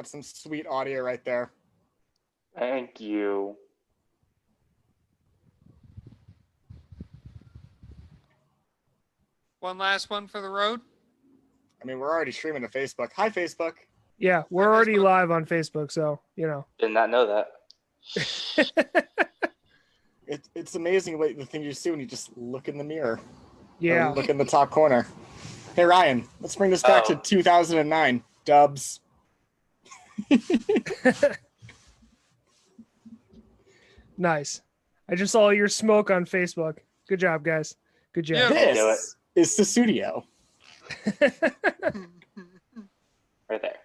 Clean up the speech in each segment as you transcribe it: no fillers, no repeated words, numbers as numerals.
That's some sweet audio right there. Thank you. One last one for the road. I mean, we're already streaming to Facebook. Hi, Facebook. Yeah, we're Hi, already Facebook. live on Facebook, so you know. Did not know that. It's amazing the thing you see when you just look in the mirror. Yeah. Or look in the top corner. Hey, Ryan, let's bring this back to 2009. Dubs. Nice. I just saw your smoke on Facebook. Good job, guys. Good job. Yeah. This is the studio. Right there.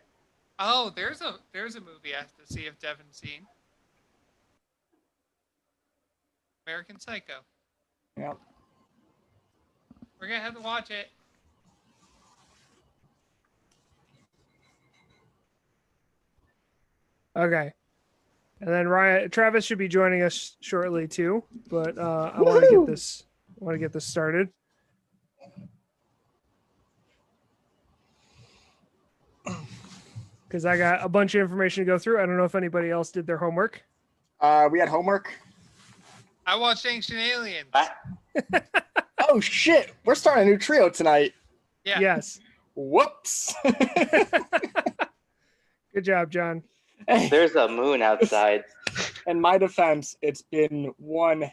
Oh, there's a movie I have to see if Devin's seen. American Psycho. Yep. We're gonna have to watch it. Okay. And then Travis should be joining us shortly too, but I want to get this started. Because I got a bunch of information to go through. I don't know if anybody else did their homework. We had homework. I watched Ancient Aliens. Oh shit! We're starting a new trio tonight. Yeah. Yes. Whoops. Good job, John. There's a moon outside. In my defense, it's been one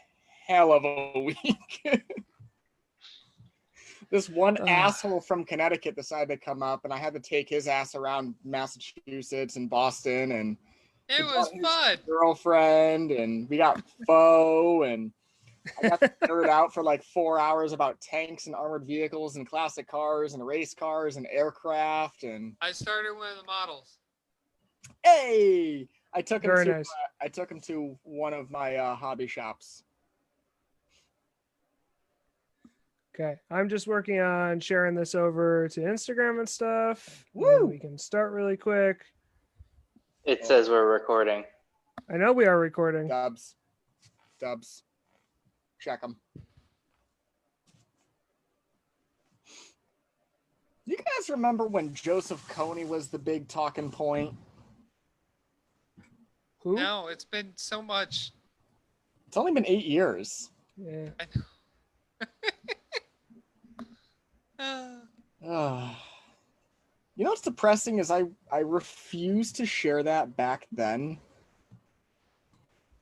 hell of a week. This one asshole from Connecticut decided to come up, and I had to take his ass around Massachusetts and Boston, and It was fun. girlfriend, and we got pho, and I got to nerd out for like 4 hours about tanks and armored vehicles and classic cars and race cars and aircraft, and I started one of the models. hey, I took him Very to nice. I took him to one of my hobby shops. Okay. I'm just working on sharing this over to Instagram and stuff. And Woo! then we can start really quick. It says we're recording. I know we are recording. Dubs, check them. You guys remember when Joseph Kony was the big talking point? Who? No, it's been so much. It's only been 8 years. Yeah. I know. You know what's depressing is I refused to share that back then.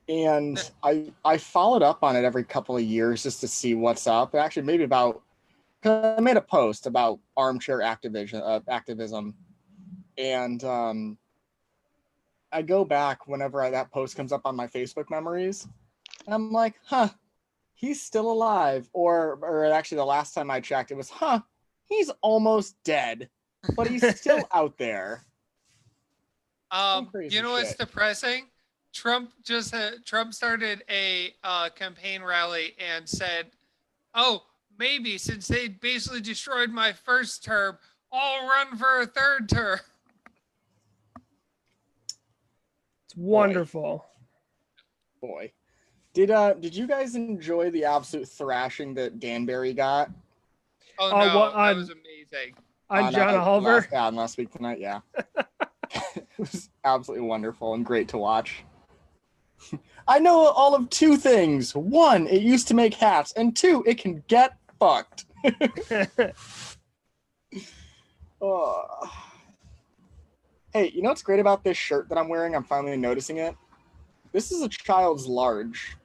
And I followed up on it every couple of years just to see what's up. Actually, maybe about, cause I made a post about armchair activism. And I go back whenever that post comes up on my Facebook memories. And I'm like, huh, he's still alive. Or actually the last time I checked, it was, he's almost dead, but he's still out there. Crazy You know what's shit. depressing? Trump started a campaign rally and said, "Oh, maybe since they basically destroyed my first term, I'll run for a third term." It's wonderful. Boy. Did you guys enjoy the absolute thrashing that Danbury got? Oh Oh, no, what, that was amazing. On John Oliver? Last week tonight, yeah. It was absolutely wonderful and great to watch. I know all of two things. One, it used to make hats, and two, it can get fucked. Oh. Hey, you know what's great about this shirt that I'm wearing? I'm finally noticing it. This is a child's large.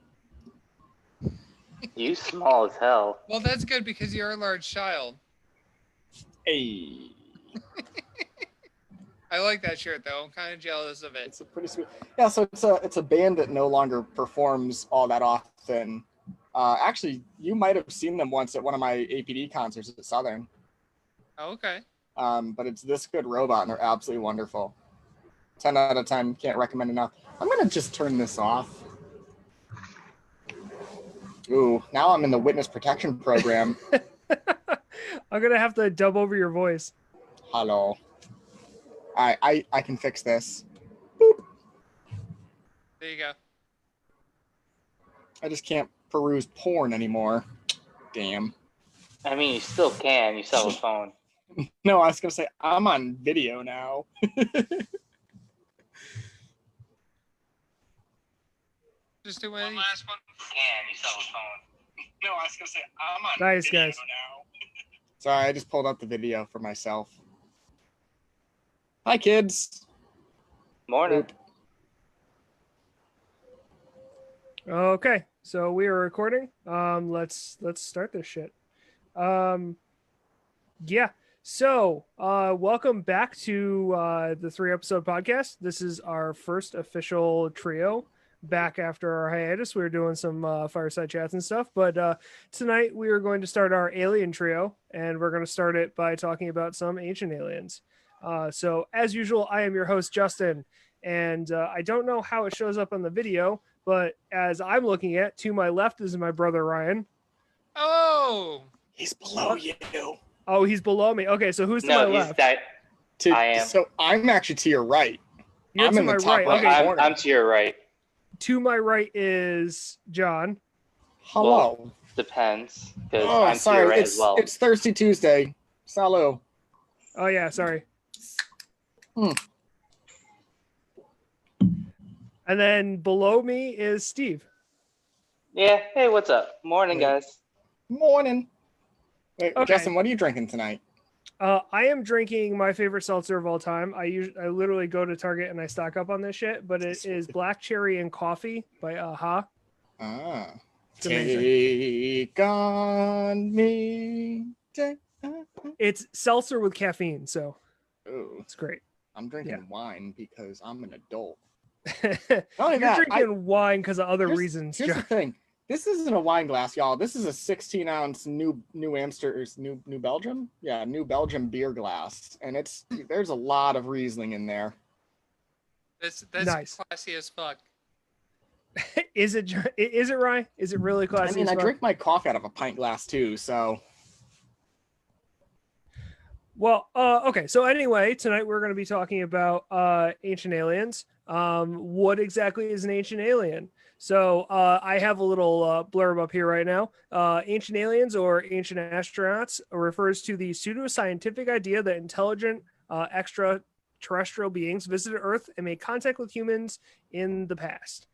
You small as hell. Well, that's good because you're a large child. Hey. I like that shirt though. I'm kind of jealous of it. It's a pretty sweet. Yeah, so it's a band that no longer performs all that often. Actually, you might have seen them once at one of my APD concerts at Southern. Oh, okay. But it's This Good Robot, and they're absolutely wonderful. 10 out of 10, can't recommend enough. I'm gonna just turn this off. Ooh, now I'm in the witness protection program. I'm gonna have to dub over your voice. Hello. I can fix this. There you go. I just can't peruse porn anymore. Damn. I mean, you still can. You still have a phone. No, I was gonna say I'm on video now. Just do one of these. one. Can you sell a phone? No, I was gonna say I'm on Nice, video guys. now. Sorry, I just pulled up the video for myself. Hi, kids. Morning. Oop. Okay, so we are recording. Let's start this shit. Yeah. So, welcome back to the 3-episode podcast. This is our first official trio back after our hiatus. We were doing some fireside chats and stuff, but tonight we are going to start our alien trio, and we're going to start it by talking about some ancient aliens. So, as usual, I am your host, Justin, and I don't know how it shows up on the video, but as I'm looking at, to my left is my brother, Ryan. Oh, He's below you. Oh, he's below me. Okay, so who's to No, my he's left? that. I am. So I'm actually to your right. You're I'm to in the my top right. right. Okay, corner. I'm to your right. to my right is John. Hello. Depends, because Oh, I'm to sorry. your right It's as well. it's Thirsty Tuesday. Salut. Oh yeah, sorry. Hmm. And then below me is Steve. Yeah. Hey, what's up? Morning, Wait. guys. Morning. Wait, Okay. Justin, what are you drinking tonight? I am drinking my favorite seltzer of all time. I literally go to Target and I stock up on this shit, but it is Black Cherry and Coffee by Aha. Ah. It's amazing. Take on me. It's seltzer with caffeine, so Ooh, it's great. I'm drinking Yeah. wine because I'm an adult. You're only that, drinking wine because of other here's- reasons, Here's the John. thing. This isn't a wine glass, y'all. This is a 16-ounce New Belgium? Yeah, New Belgium beer glass. And there's a lot of Riesling in there. that's Nice. classy as fuck. Is it Ryan? Is it really I classy? mean, as I fuck? drink my coffee out of a pint glass too, so Well, okay. So anyway, tonight we're going to be talking about ancient aliens. What exactly is an ancient alien? So I have a little blurb up here right now. Ancient aliens or ancient astronauts refers to the pseudoscientific idea that intelligent extraterrestrial beings visited Earth and made contact with humans in the past.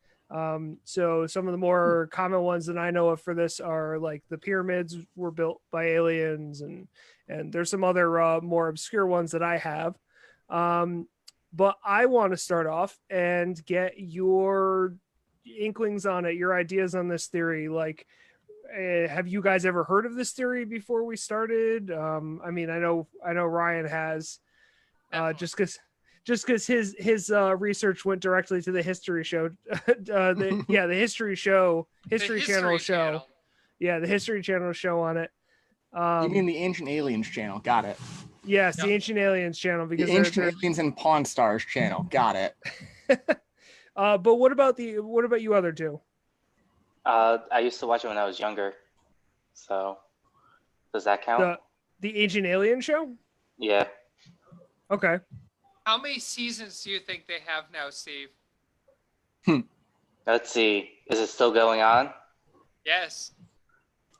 So some of the more common ones that I know of for this are like the pyramids were built by aliens, and there's some other more obscure ones that I have. But I want to start off and get your inklings on it, your ideas on this theory. Like, have you guys ever heard of this theory before we started? I mean, I know Ryan has, just because his research went directly to the history show, the History Channel show. Yeah, the History Channel show on it. you mean the Ancient Aliens channel. Got it. Yes, Yeah. the Ancient Aliens channel, because The Ancient Aliens and Pawn Stars channel. Got it. but what about you other two? I used to watch it when I was younger. So, does that count? The Ancient Alien show? Yeah. Okay. How many seasons do you think they have now, Steve? Let's see. Is it still going on? Yes,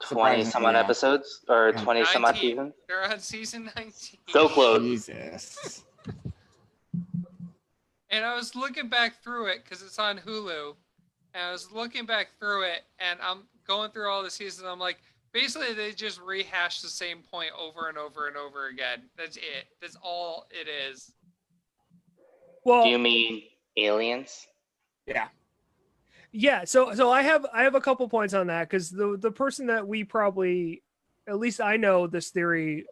20 some odd Surprisingly, yeah. episodes or Yeah. 20 some odd 19. seasons? They're on season 19. So close. Jesus. And I was looking back through it because it's on Hulu. And I was looking back through it, and I'm going through all the seasons. I'm like, basically, they just rehash the same point over and over and over again. That's it. That's all it is. Well, Do you mean aliens? Yeah. yeah. So I have a couple points on that, because the person that we probably, at least I know this theory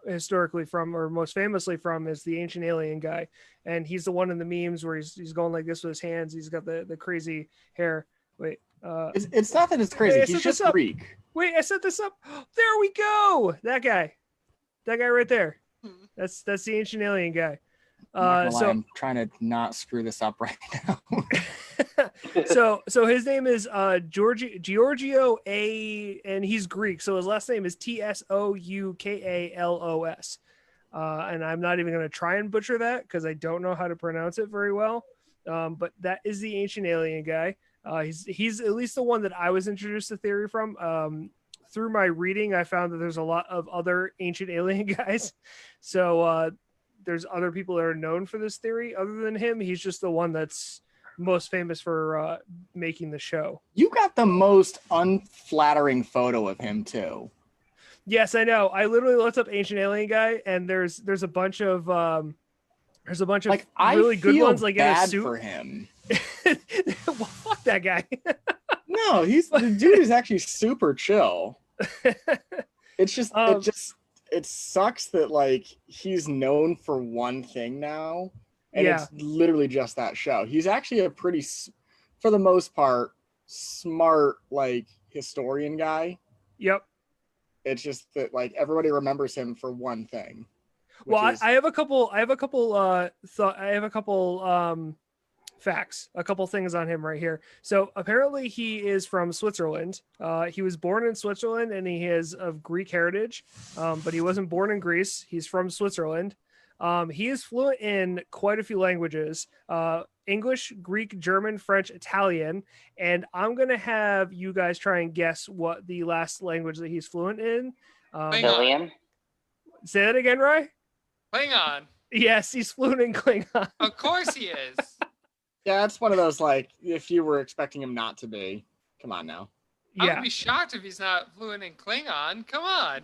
historically from, or most famously from, is the Ancient Alien guy, and he's the one in the memes where he's going like this with his hands. He's got the crazy hair. Wait. It's not that it's crazy. Hey, I He's set just this up. Greek. Wait, I set this up. There we go. That guy right there. That's the Ancient Alien guy. I'm not gonna lie, So I'm trying to not screw this up right now. so his name is Giorgio A, and he's Greek. So his last name is Tsoukalos. And I'm not even going to try and butcher that because I don't know how to pronounce it very well. But that is the Ancient Alien guy. He's at least the one that I was introduced to theory from. Through my reading, I found that there's a lot of other ancient alien guys. So there's other people that are known for this theory other than him. He's just the one that's most famous for making the show. You got the most unflattering photo of him too. Yes, I know. I literally looked up Ancient Alien guy, and there's a bunch of Like really I good feel ones, like in a bad suit. for him. Well, fuck that guy. No, the dude is actually super chill. It's just it sucks that like he's known for one thing now, and Yeah. it's literally just that show. He's actually a pretty, for the most part, smart like historian guy. Yep. It's just that like everybody remembers him for one thing. Well, which is- I have a couple facts, a couple things on him right here. So apparently he is from Switzerland. He was born in Switzerland and he is of Greek heritage, but he wasn't born in Greece. He's from Switzerland. He is fluent in quite a few languages, English, Greek, German, French, Italian. And I'm going to have you guys try and guess what the last language that he's fluent in. Klingon. Billion. Say that again, Rye? Klingon. Yes, he's fluent in Klingon. Of course he is. yeah, it's one of those like if you were expecting him not to be, come on now. I Yeah. would be shocked if he's not fluent in Klingon. Come on.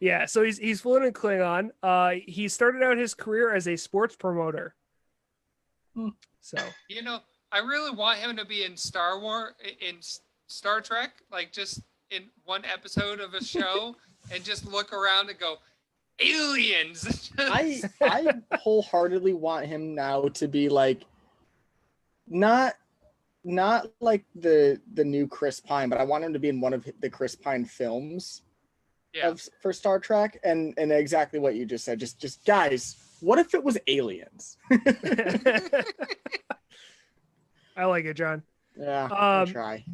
Yeah, so he's fluent in Klingon. He started out his career as a sports promoter. So You know, I really want him to be in Star Trek, like just in one episode of a show, and just look around and go, aliens. I wholeheartedly want him now to be like not like the new Chris Pine, but I want him to be in one of the Chris Pine films Yeah. for Star Trek, and exactly what you just said. Just guys, what if it was aliens? I like it, John. Yeah, I'll Um, try.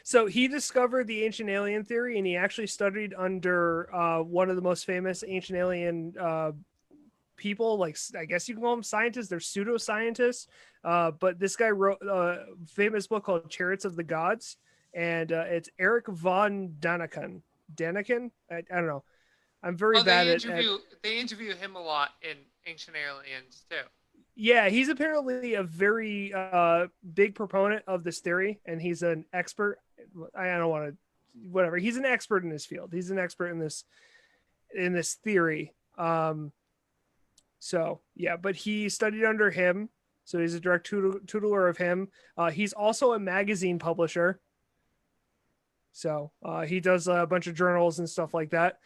So he discovered the ancient alien theory, and he actually studied under one of the most famous ancient alien people. Like I guess you can call them scientists. They're pseudoscientists. But this guy wrote a famous book called Chariots of the Gods, and it's Eric von Daniken. Daniken? I don't know. I'm very bad at. They interview him a lot in Ancient Aliens too. Yeah, he's apparently a very big proponent of this theory, and he's an expert. I don't want to, whatever. He's an expert in his field. He's an expert in this theory. So yeah, but he studied under him, so he's a direct tutor of him. He's also a magazine publisher. So he does a bunch of journals and stuff like that.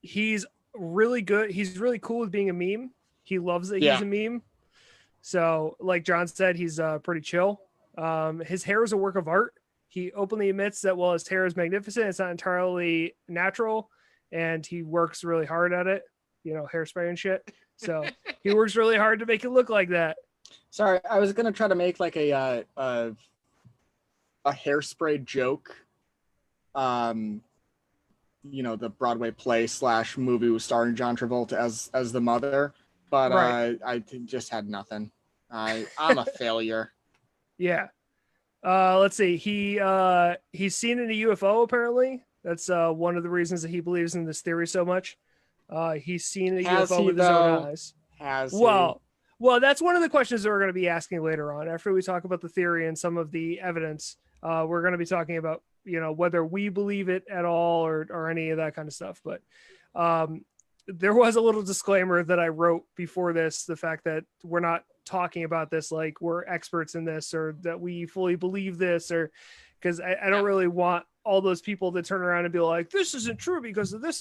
He's really good. He's really cool with being a meme. He loves that he's a meme. So, like John said, he's pretty chill. His hair is a work of art. He openly admits that while his hair is magnificent, it's not entirely natural, and he works really hard at it. You know, hairspray and shit. So he works really hard to make it look like that. Sorry, I was gonna try to make like a hairspray joke. You know, the Broadway play / movie starring John Travolta as the mother, but Right. I just had nothing. I'm a failure. Yeah. Let's see. He's seen in a UFO apparently. That's one of the reasons that he believes in this theory so much. He's seen a Has UFO he, with his own though? eyes. Has he? Well, that's one of the questions that we're going to be asking later on after we talk about the theory and some of the evidence. We're going to be talking about, you know, whether we believe it at all or any of that kind of stuff. But there was a little disclaimer that I wrote before this, the fact that we're not talking about this like we're experts in this or that we fully believe this, or because I don't really want all those people to turn around and be like, this isn't true because of this,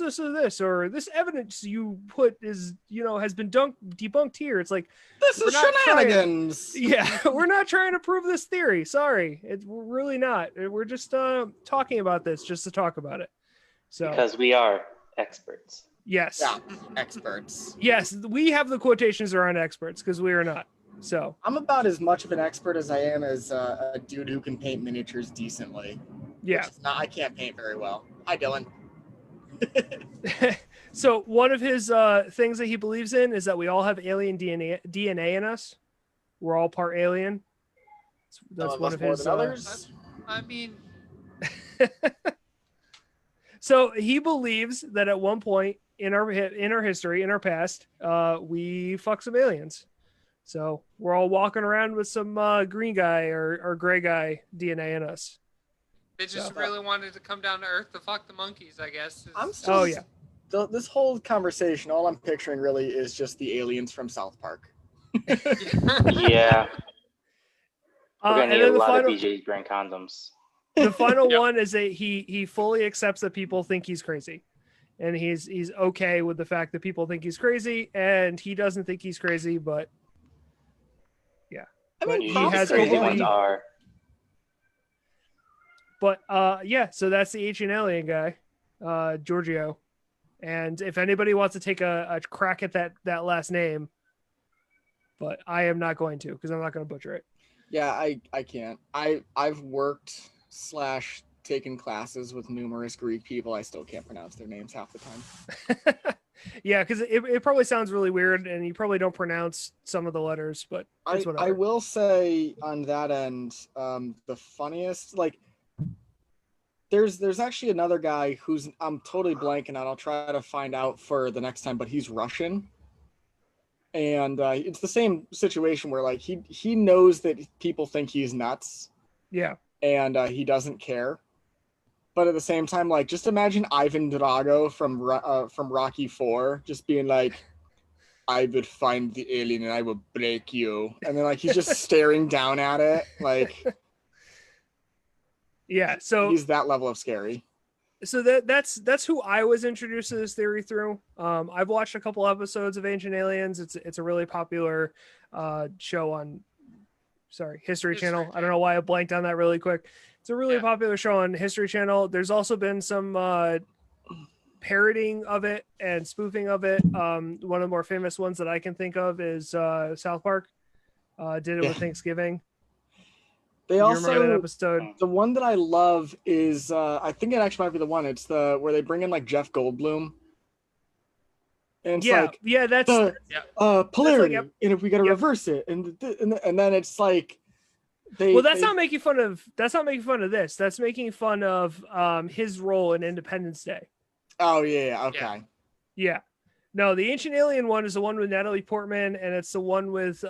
or this evidence you put is, you know, has been debunked here. It's like, This we're is not trying- shenanigans. yeah, we're not trying to prove this theory. Sorry. We're really not. We're just talking about this just to talk about it. So, Because we are experts. yes. Yeah, experts. Yes, we have the quotations around experts because we are not. So, I'm about as much of an expert as I am as a dude who can paint miniatures decently. yeah. I can't paint very well. Hi, Dylan. So, one of his things that he believes in is that we all have alien DNA in us. We're all part alien. That's Some one us of more his. than others. I mean, So he believes that at one point in our history, in our past, we fucked some aliens. So we're all walking around with some green guy or gray guy DNA in us. They just So- really wanted to come down to Earth to fuck the monkeys, I guess. I'm still. Oh, yeah. This whole conversation, all I'm picturing really is just the aliens from South Park. Yeah, we're gonna And need a then the lot of final, BJ's brand condoms. the final Yep. one is that he fully accepts that people think he's crazy, and he's okay with the fact that people think he's crazy, and he doesn't think he's crazy, but I But mean, he Usually props has the to crazy him. ones are. yeah. So that's the ancient alien guy, Giorgio, and if anybody wants to take a crack at that last name, but I am not going to because I'm not going to butcher it. Yeah, I can't. I've worked / taken classes with numerous Greek people. I still can't pronounce their names half the time. Yeah, because it probably sounds really weird, and you probably don't pronounce some of the letters, but it's I whatever. will say on that end, the funniest, like, there's actually another guy who's I'm totally blanking out. I'll try to find out for the next time, but he's Russian, and it's the same situation where like he knows that people think he's nuts, Yeah. and he doesn't care. But at the same time, like, just imagine Ivan Drago from Rocky 4 just being like, I would find the alien and I will break you. And then, like, he's just staring down at it. Like, Yeah. So he's that level of scary. so that's who I was introduced to this theory through. I've watched a couple episodes of Ancient Aliens. It's a really popular show on History Channel. I don't know why I blanked on that really quick. It's a really Yeah. popular show on History Channel. There's also been some parroting of it and spoofing of it. One of the more famous ones that I can think of is South Park. Did it with Yeah. Thanksgiving. They You remember that also, episode? the one that I love is, I think it actually might be the one. It's the where they bring in like Jeff Goldblum. And it's like, Yeah, that's the polarity, like and if we got to yep. reverse it, and then it's like, they. well, that's they- not making fun of. That's not making fun of this. That's making fun of his role in Independence Day. Oh yeah, okay. Yeah, no, the Ancient Alien one is the one with Natalie Portman, and it's the one with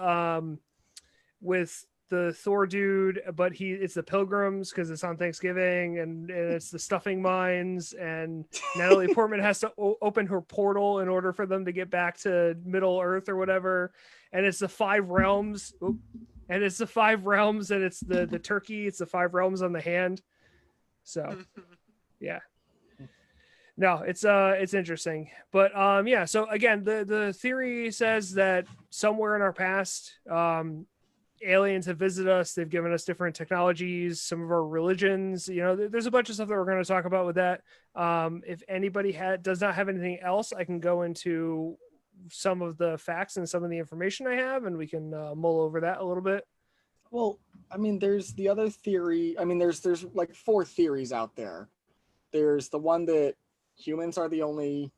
the Thor dude, but it's the Pilgrims because it's on Thanksgiving, and it's the stuffing mines, and Natalie Portman has to open her portal in order for them to get back to Middle Earth or whatever, and it's the 5 realms. Oop. And it's the 5 realms, and it's the turkey. It's the 5 realms on the hand. So, yeah. No, it's interesting, but yeah. So again, the theory says that somewhere in our past, aliens have visited us. They've given us different technologies, some of our religions. You know, there's a bunch of stuff that we're going to talk about with that. If anybody does not have anything else, I can go into some of the facts and some of the information I have, and we can mull over that a little bit. Well, I mean, there's the other theory. I mean, there's like 4 theories out there. There's the one that humans are the only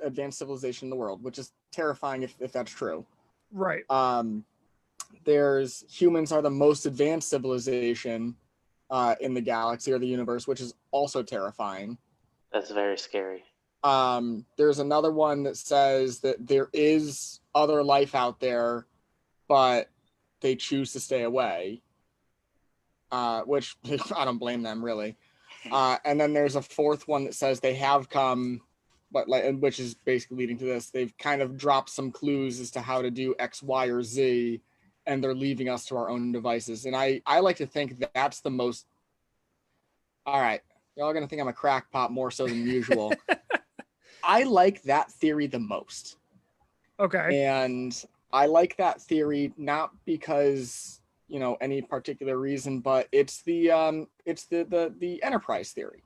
advanced civilization in the world, which is terrifying if that's true. Right. There's humans are the most advanced civilization in the galaxy or the universe, which is also terrifying. That's very scary. There's another one that says that there is other life out there, but they choose to stay away, which I don't blame them really. And then there's a 4th one that says they have come, but which is basically leading to this. They've kind of dropped some clues as to how to do X, Y, or Z, and they're leaving us to our own devices. And I like to think that that's the most. All right, y'all are gonna think I'm a crackpot more so than usual. I like that theory the most. Okay. And I like that theory not because, you know, any particular reason, but it's the Enterprise theory,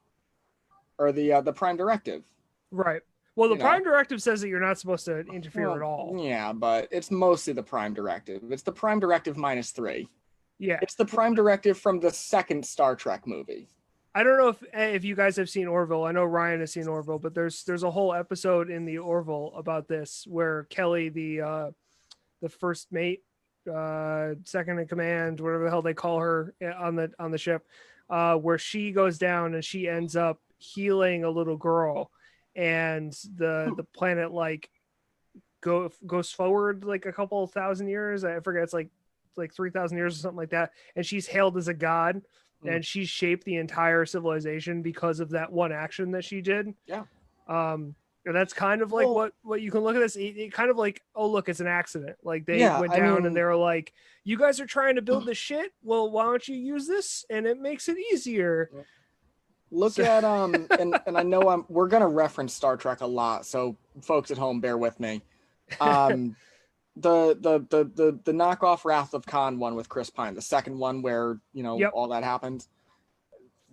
or the Prime Directive. Right. Well, the You know. Prime Directive says that you're not supposed to interfere Well, at all. Yeah, but it's mostly the Prime Directive. It's the Prime Directive -3. Yeah. It's the Prime Directive from the second Star Trek movie. I don't know if you guys have seen Orville. I know Ryan has seen Orville, but there's a whole episode in the Orville about this where Kelly, the first mate, second in command, whatever the hell they call her on the ship, where she goes down and she ends up healing a little girl, and the planet like goes forward like a couple thousand years. I forget, it's like 3,000 years or something like that, and she's hailed as a god. And she's shaped the entire civilization because of that one action that she did. Yeah. And that's kind of like what you can look at this. It kind of like, oh look, it's an accident. Like they went down and they were like, you guys are trying to build this shit. Well, why don't you use this? And it makes it easier. Look at and I know we're gonna reference Star Trek a lot, so folks at home, bear with me. The knockoff Wrath of Khan one with Chris Pine, the second one where all that happened.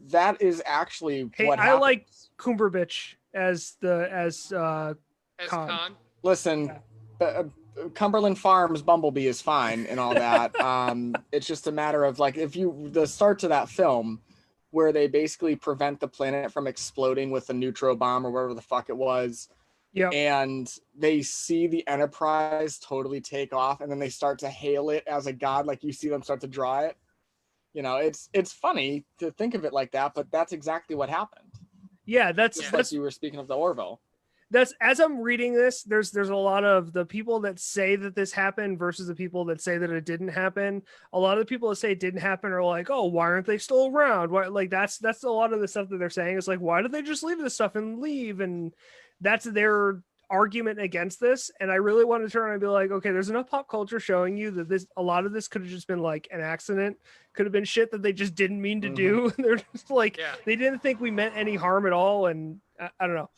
That is actually what I happens. like Cumberbatch as Khan. Listen, Cumberland Farms Bumblebee is fine and all that. It's just a matter of like the start to that film where they basically prevent the planet from exploding with a neutron bomb or whatever the fuck it was. Yep. And they see the Enterprise totally take off, and then they start to hail it as a god. Like you see them start to draw it. It's funny to think of it like that, but that's exactly what happened. Yeah, that's like you were speaking of the Orville. That's, as I'm reading this, there's a lot of the people that say that this happened versus the people that say that it didn't happen. A lot of the people that say it didn't happen are like, oh, why aren't they still around? Why, like that's a lot of the stuff that they're saying. It's like, why did they just leave this stuff and leave? And that's their argument against this. And I really want to turn around and be like, okay, there's enough pop culture showing you that a lot of this could have just been like an accident, could have been shit that they just didn't mean to do. They're just like, they didn't think we meant any harm at all. And I don't know.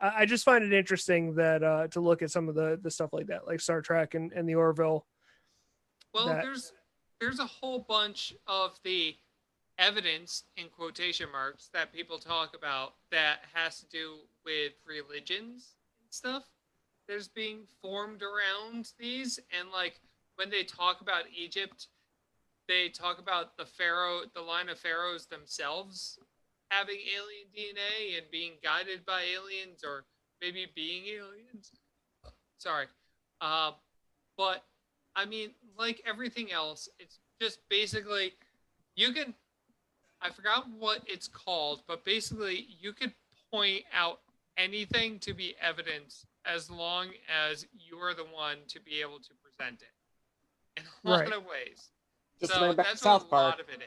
I just find it interesting that to look at some of the stuff like that, like Star Trek and the Orville. Well, there's a whole bunch of the evidence in quotation marks that people talk about that has to do with religions and stuff. There's being formed around these, and like when they talk about Egypt, they talk about the line of pharaohs themselves having alien DNA and being guided by aliens, or maybe being aliens. Sorry. But I mean, like everything else, it's just basically, I forgot what it's called, but basically you could point out anything to be evidence as long as you are the one to be able to present it in a lot of ways. Just so that's South what a Park. lot of it is.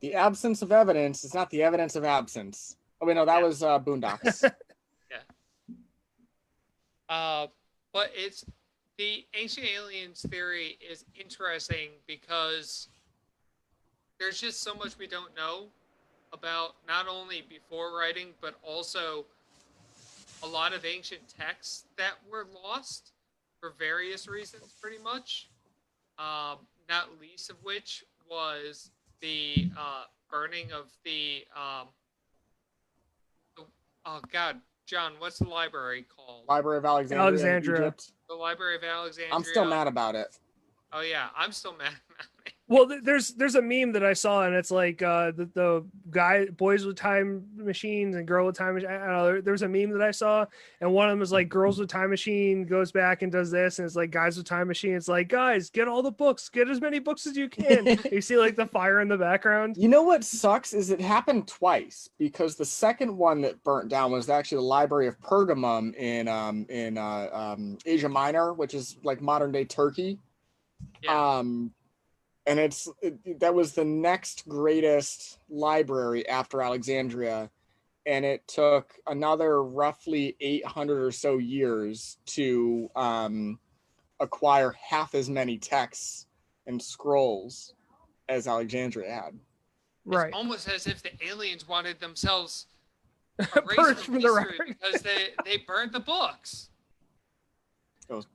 The absence of evidence is not the evidence of absence. Oh wait, no, that was Boondocks. But it's the ancient aliens theory is interesting because there's just so much we don't know about, not only before writing, but also a lot of ancient texts that were lost for various reasons, pretty much. Not least of which was the burning of the oh god, John, what's the library called? Library of Alexandria. Egypt. The Library of Alexandria. I'm still mad about it. Oh yeah, I'm still mad about it. Well, there's a meme that I saw, and it's like the guy, boys with time machines and girl with time machine. I don't know, there's a meme that I saw, and one of them was like, girls with time machine goes back and does this, and it's like guys with time machine. It's like, guys, get all the books, get as many books as you can. You see like the fire in the background. You know what sucks is it happened twice, because the second one that burnt down was actually the Library of Pergamum in Asia Minor, which is like modern day Turkey. Yeah. And that was the next greatest library after Alexandria, and it took another roughly 800 or so years to acquire half as many texts and scrolls as Alexandria had. Right. It's almost as if the aliens wanted themselves purged from the record because they burned the books.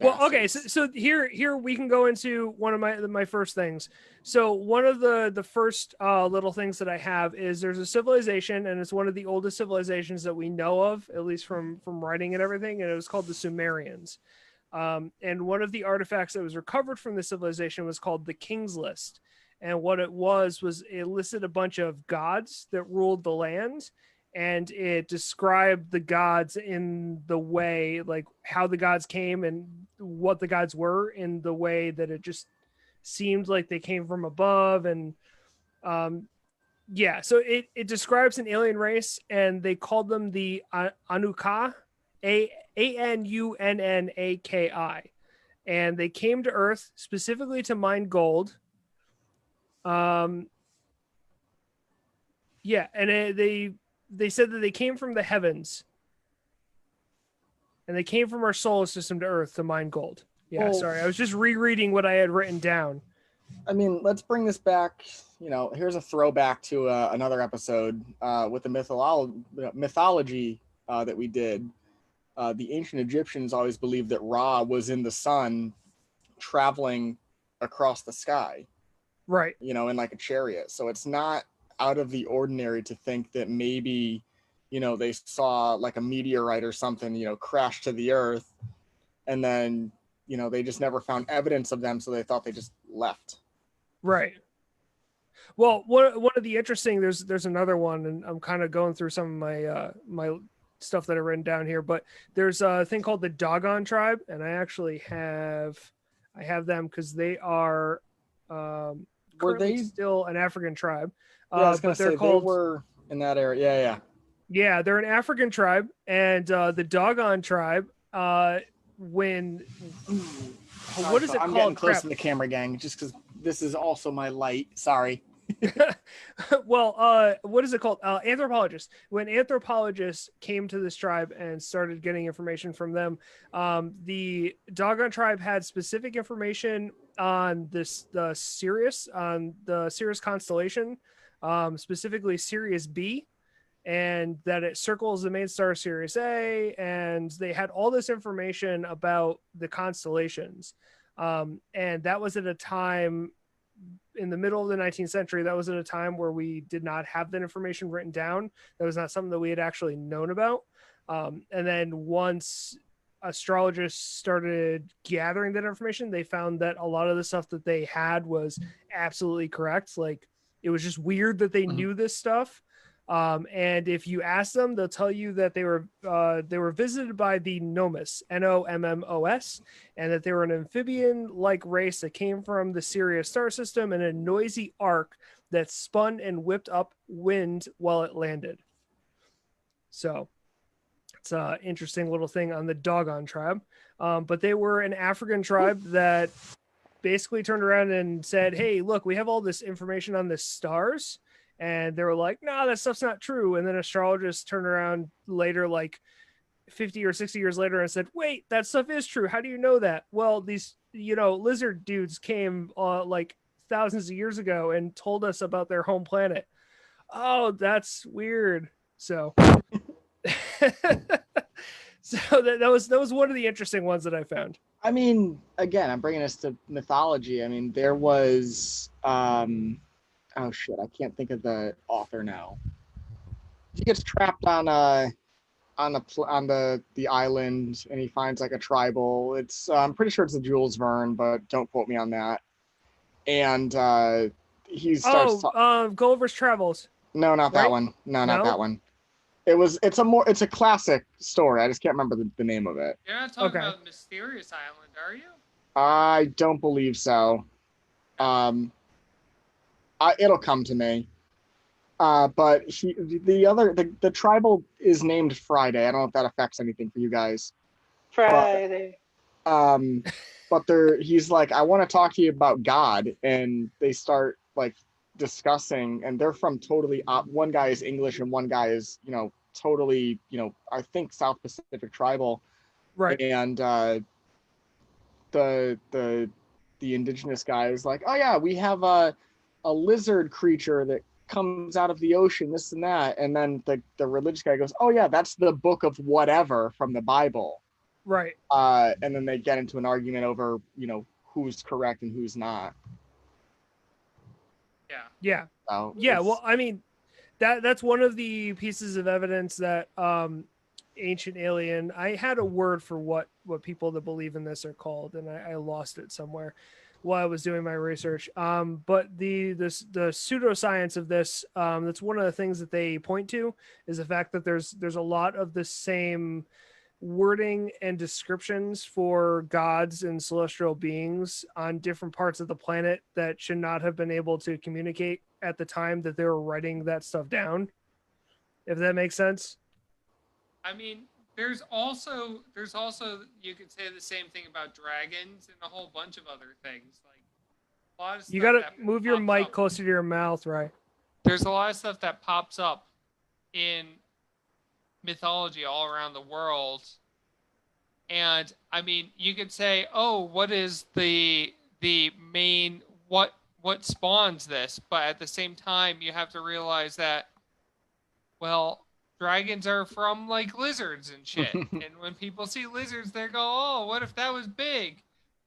Well, okay, so here we can go into one of my first things. So one of the first little things that I have is there's a civilization, and it's one of the oldest civilizations that we know of, at least from writing and everything, and it was called the Sumerians. And one of the artifacts that was recovered from the civilization was called the King's List. And what it was it listed a bunch of gods that ruled the land, and it described the gods in the way, like how the gods came and what the gods were, in the way that it just seemed like they came from above. And so it describes an alien race, and they called them the Anuka, Anunnaki, and they came to Earth specifically to mine gold. Yeah, and they said that they came from the heavens, and they came from our solar system to Earth to mine gold. Yeah, Well- sorry, I was just rereading what I had written down. I mean, let's bring this back. Here's a throwback to another episode with the mythology that we did. The ancient Egyptians always believed that Ra was in the sun, traveling across the sky, Right. in like a chariot. So it's not out of the ordinary to think that maybe, they saw like a meteorite or something, crash to the earth, and then, they just never found evidence of them, so they thought they just left. Right. Well, one of the interesting there's another one, and I'm kind of going through some of my my stuff that I've written down here, but there's a thing called the Dogon tribe, and I actually have them because they are Were currently they? still an African tribe. Yeah, I was gonna But they're say called they were in that area. Yeah. yeah, they're an African tribe, and the Dogon tribe when what is it I'm called? getting close Crap. to the camera, gang, just because this is also my light. Sorry. Well, what is it called? Anthropologists. When anthropologists came to this tribe and started getting information from them, the Dogon tribe had specific information on the Sirius constellation, specifically Sirius B, and that it circles the main star Sirius A, and they had all this information about the constellations, and that was at a time in the middle of the 19th century. That was at a time where we did not have that information written down. That was not something that we had actually known about. And then once astrologists started gathering that information, they found that a lot of the stuff that they had was absolutely correct. Like, it was just weird that they knew this stuff. And if you ask them, they'll tell you that they were visited by the Nommos, Nommos, and that they were an amphibian-like race that came from the Sirius star system in a noisy arc that spun and whipped up wind while it landed. So it's an interesting little thing on the Dogon tribe. But they were an African tribe that basically turned around and said, "Hey, look, we have all this information on the stars." And they were like, "No, that stuff's not true." And then astrologists turned around later, like 50 or 60 years later, and said, "Wait, that stuff is true. How do you know that?" Well, these, lizard dudes came like thousands of years ago and told us about their home planet. Oh, that's weird. So, that was one of the interesting ones that I found. I mean, again, I'm bringing us to mythology. I mean, there was, oh shit, I can't think of the author now. He gets trapped on the island, and he finds like a tribal. It's I'm pretty sure it's the Jules Verne, but don't quote me on that. And he starts. Gulliver's Travels. No, not that right? one. No, not No? that one. It's a classic story. I just can't remember the name of it. You're not talking Okay. about Mysterious Island, are you? I don't believe so. It'll come to me. But the tribal is named Friday. I don't know if that affects anything for you guys. Friday. But he's like, "I want to talk to you about God," and they start like discussing, and they're from totally one guy is English and one guy is totally I think South Pacific tribal, Right. and the indigenous guy is like, "Oh yeah, we have a lizard creature that comes out of the ocean, this and that," and then the religious guy goes, "Oh yeah, that's the book of whatever from the Bible." Right. And then they get into an argument over who's correct and who's not. Yeah. Yeah. So Yeah. it's- Well, I mean, that's one of the pieces of evidence that Ancient Alien. I had a word for what people that believe in this are called, and I lost it somewhere while I was doing my research. But the pseudoscience of this, that's one of the things that they point to, is the fact that there's a lot of the same wording and descriptions for gods and celestial beings on different parts of the planet that should not have been able to communicate at the time that they were writing that stuff down, if that makes sense. I mean, there's also you could say the same thing about dragons and a whole bunch of other things. Like a lot of stuff You gotta that move your pops mic up. closer to your mouth, right? There's a lot of stuff that pops up in mythology all around the world. And I mean, you could say, "Oh, what is the main what spawns this?" But at the same time, you have to realize that, well, dragons are from like lizards and shit. And when people see lizards, they go, "Oh, what if that was big?"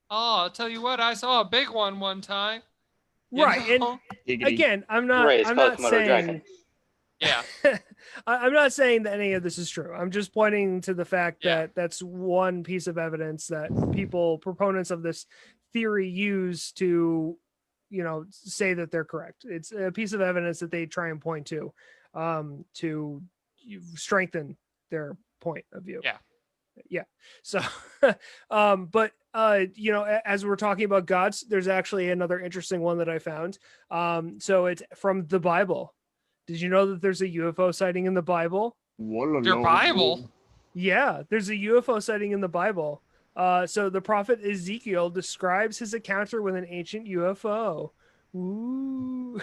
Oh, I'll tell you what, I saw a big one time. You Right, know? and again, I'm not Right, it's I'm called not Komodo saying dragon. Yeah. I'm not saying that any of this is true. I'm just pointing to the fact Yeah. that that's one piece of evidence that proponents of this theory use to, say that they're correct. It's a piece of evidence that they try and point to strengthen their point of view. Yeah. So, but as we're talking about gods, there's actually another interesting one that I found. So it's from the Bible. Did you know that there's a UFO sighting in the Bible? Your Bible? Yeah, there's a UFO sighting in the Bible. So the prophet Ezekiel describes his encounter with an ancient UFO. Ooh.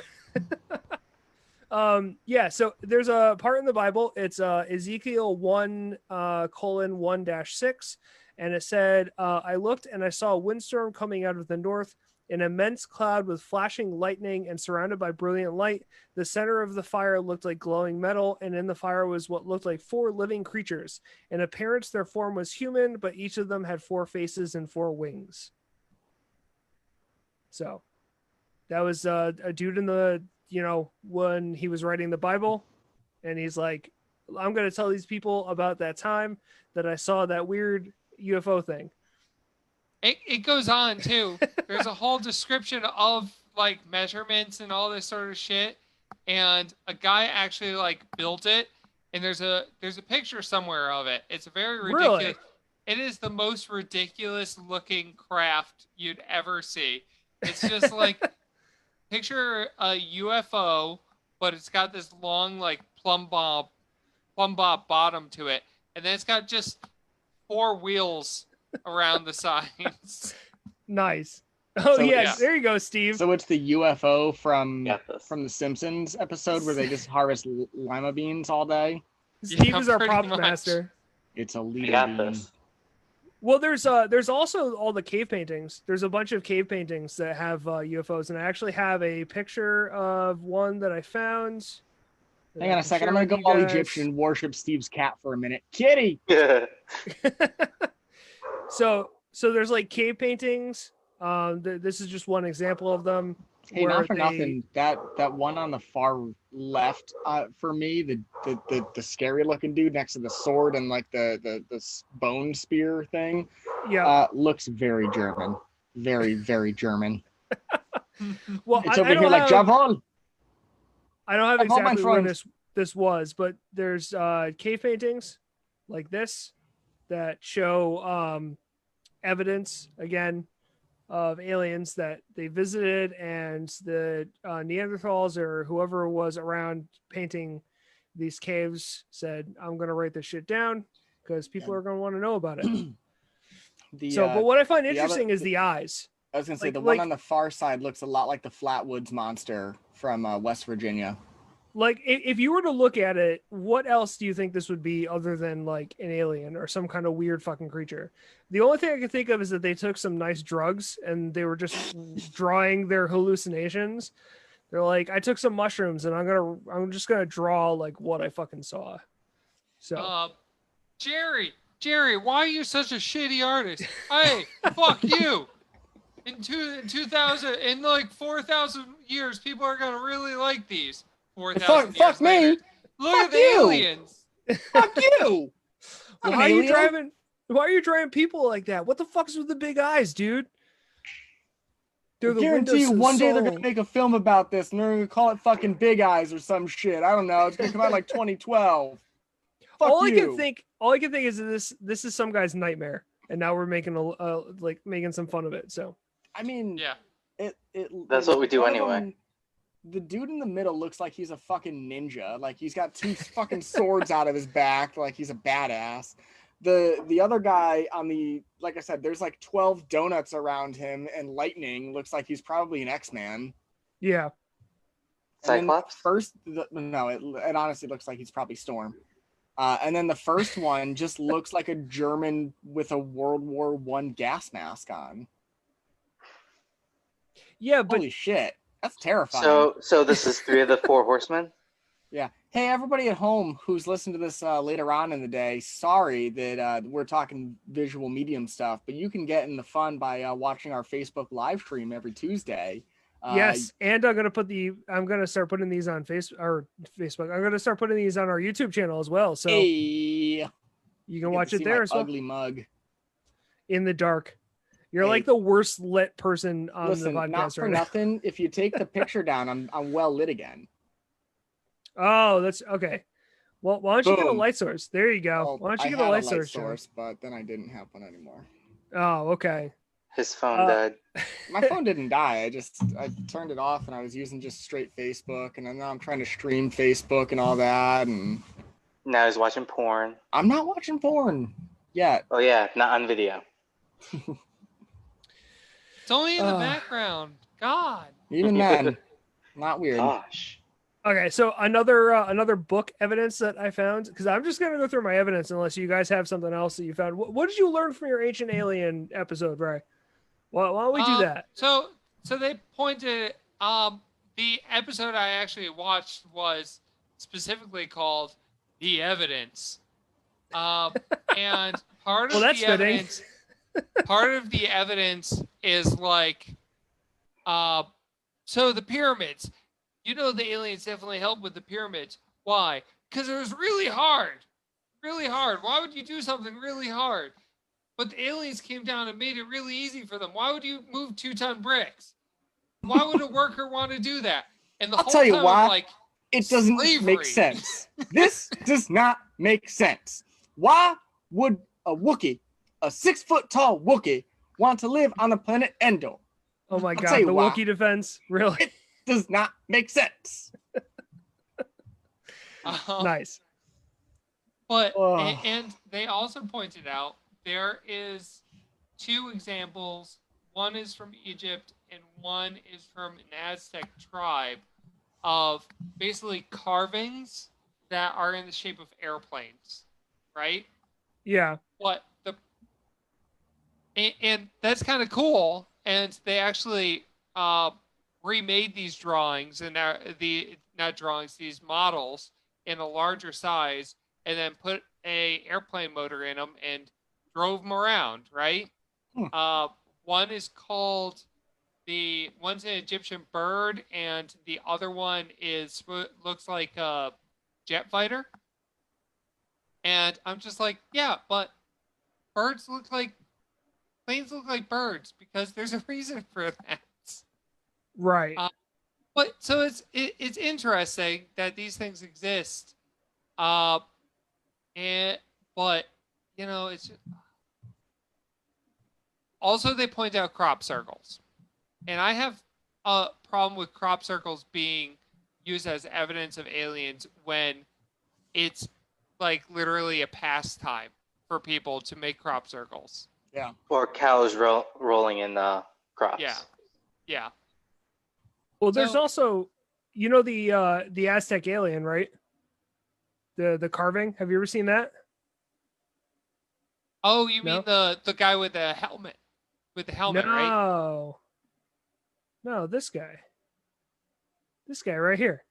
Yeah, so there's a part in the Bible. It's Ezekiel 1:1-6, and it said, I looked and I saw a windstorm coming out of the north, an immense cloud with flashing lightning and surrounded by brilliant light. The center of the fire looked like glowing metal, and in the fire was what looked like 4 living creatures. In appearance, their form was human, but each of them had 4 faces and 4 wings. So that was a dude in the, when he was writing the Bible, and he's like, I'm going to tell these people about that time that I saw that weird UFO thing. It goes on too. There's a whole description of like measurements and all this sort of shit, and a guy actually like built it. And there's a picture somewhere of it. It's a very ridiculous. Really? It is the most ridiculous looking craft you'd ever see. It's just like picture a UFO, but it's got this long like plumb bob bottom to it, and then it's got just 4 wheels around the sides. Nice. Oh, So yes. it's- There you go, Steve. So it's the UFO from Got this. the Simpsons episode where they just harvest lima beans all day. Steve Yeah, is our pretty prop much. master. It's a I leader got bean. this. Well, there's also all the cave paintings. There's a bunch of cave paintings that have UFOs, and I actually have a picture of one that I found. that Hang I on a can second. share I'm gonna with go you all guys. Egyptian and worship Steve's cat for a minute. Kitty. So there's like cave paintings. This is just one example of them. Hey, where not for they- nothing. That one on the far left, for me, the scary looking dude next to the sword and like the bone spear thing, Yeah. looks very German. Very, very German. Well, It's I over here don't like have, Jawohl. I don't have Jawohl, my exactly where friend. this was, but there's cave paintings like this that show evidence again of aliens that they visited, and the Neanderthals or whoever was around painting these caves said, I'm going to write this shit down because people Yeah. are going to want to know about it. The, So, but what I find the other- interesting is the eyes. I was gonna say like- the one like- on the far side looks a lot like the Flatwoods monster from West Virginia. Like, if you were to look at it, what else do you think this would be other than like an alien or some kind of weird fucking creature? The only thing I can think of is that they took some nice drugs and they were just drawing their hallucinations. They're like, I took some mushrooms and I'm just gonna draw like what I fucking saw. So Jerry, why are you such a shitty artist? Hey, fuck you. In 2000, in like 4,000 years, people are gonna really like these. 4,000 Fuck years me. later. Look Fuck at the you. aliens. Fuck you! I'm an why are you alien. driving people like that? What the fuck's with the big eyes, dude? They're I the guarantee you windows to the one day they're soul. gonna make a film about this and they're gonna call it fucking Big Eyes or some shit. I don't know. It's gonna come out like 2012. Fuck all you. I can think is that this is some guy's nightmare, and now we're making making some fun of it. So mean, Yeah. it That's what we do one of anyway. them- the dude in the middle looks like he's a fucking ninja. Like he's got two fucking swords out of his back. Like he's a badass. The other guy on the, like I said, there's like 12 donuts around him, and lightning looks like he's probably an X-Man. Yeah. Cyclops? No, it honestly looks like he's probably Storm. And then the first one just looks like a German with a World War I gas mask on. Yeah, but Holy shit, that's terrifying. So this is 3 of the 4 horsemen? Yeah. Hey, everybody at home who's listened to this later on in the day, sorry that we're talking visual medium stuff, but you can get in the fun by watching our Facebook live stream every Tuesday. yes, and I'm gonna start putting these on Facebook. I'm gonna start putting these on our YouTube channel as well. So hey, you you can get watch to it see there my as well. ugly mug. In the dark. You're Hey. like the worst lit person on Listen, the podcast not for right now. nothing. If you take the picture down, I'm well lit again. Oh, that's okay. Well, why don't you get a Boom. light source? There you go. Well, Why don't you I get had a light source, John? source, but then I didn't have one anymore. Oh, okay. His phone died. My phone didn't die. I turned it off, and I was using just straight Facebook, and now I'm trying to stream Facebook and all that, and Now he's watching porn. I'm not watching porn yet. Oh yeah, not on video. It's only in the Ugh. background. God. Even then, not weird. Gosh. Okay, so another book evidence that I found, because I'm just gonna go through my evidence unless you guys have something else that you found. What did you learn from your Ancient Alien episode, Ray? Why don't we do that? So they pointed. The episode I actually watched was specifically called "The Evidence," and part of Well, that's the fitting. evidence. Part of the evidence is like, so the pyramids. You know, the aliens definitely helped with the pyramids. Why? Because it was really hard. Really hard. Why would you do something really hard? But the aliens came down and made it really easy for them. Why would you move 2-ton bricks? Why would a worker want to do that? And the I'll whole tell you time why. I'm like, It doesn't slavery. make sense. This does not make sense. Why would a Wookiee, a 6-foot tall Wookiee, want to live on the planet Endor? Oh my I'll god, tell you the why. Wookiee defense, really Does not make sense. nice. But Ugh. and they also pointed out there is 2 examples. One is from Egypt and one is from an Aztec tribe of basically carvings that are in the shape of airplanes, right? Yeah. What the and that's kind of cool. And they actually remade these drawings and these models in a larger size, and then put a airplane motor in them and drove them around, right? One is called one's an Egyptian bird, and the other one looks like a jet fighter. And I'm just like, yeah, but planes look like birds because there's a reason for that. Right. But so it's interesting that these things exist, but you know it's also they point out crop circles, and I have a problem with crop circles being used as evidence of aliens when it's like literally a pastime for people to make crop circles. Yeah. Or cows rolling in the crops. Yeah. Well, there's So- also, you know, the Aztec alien, right? The carving. Have you ever seen that? Oh, you No? mean the guy with the helmet? With the helmet, right? No. No, this guy. This guy right here.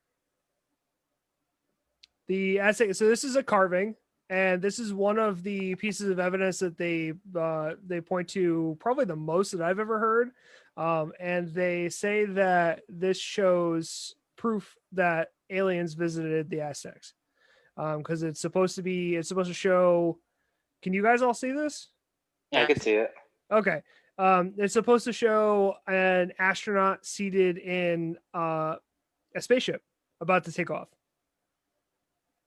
The Aztec. So this is a carving, and this is one of the pieces of evidence that they point to probably the most that I've ever heard. And they say that this shows proof that aliens visited the Aztecs. Because it's supposed to show. Can you guys all see this? I could see it. Okay. It's supposed to show an astronaut seated in a spaceship about to take off.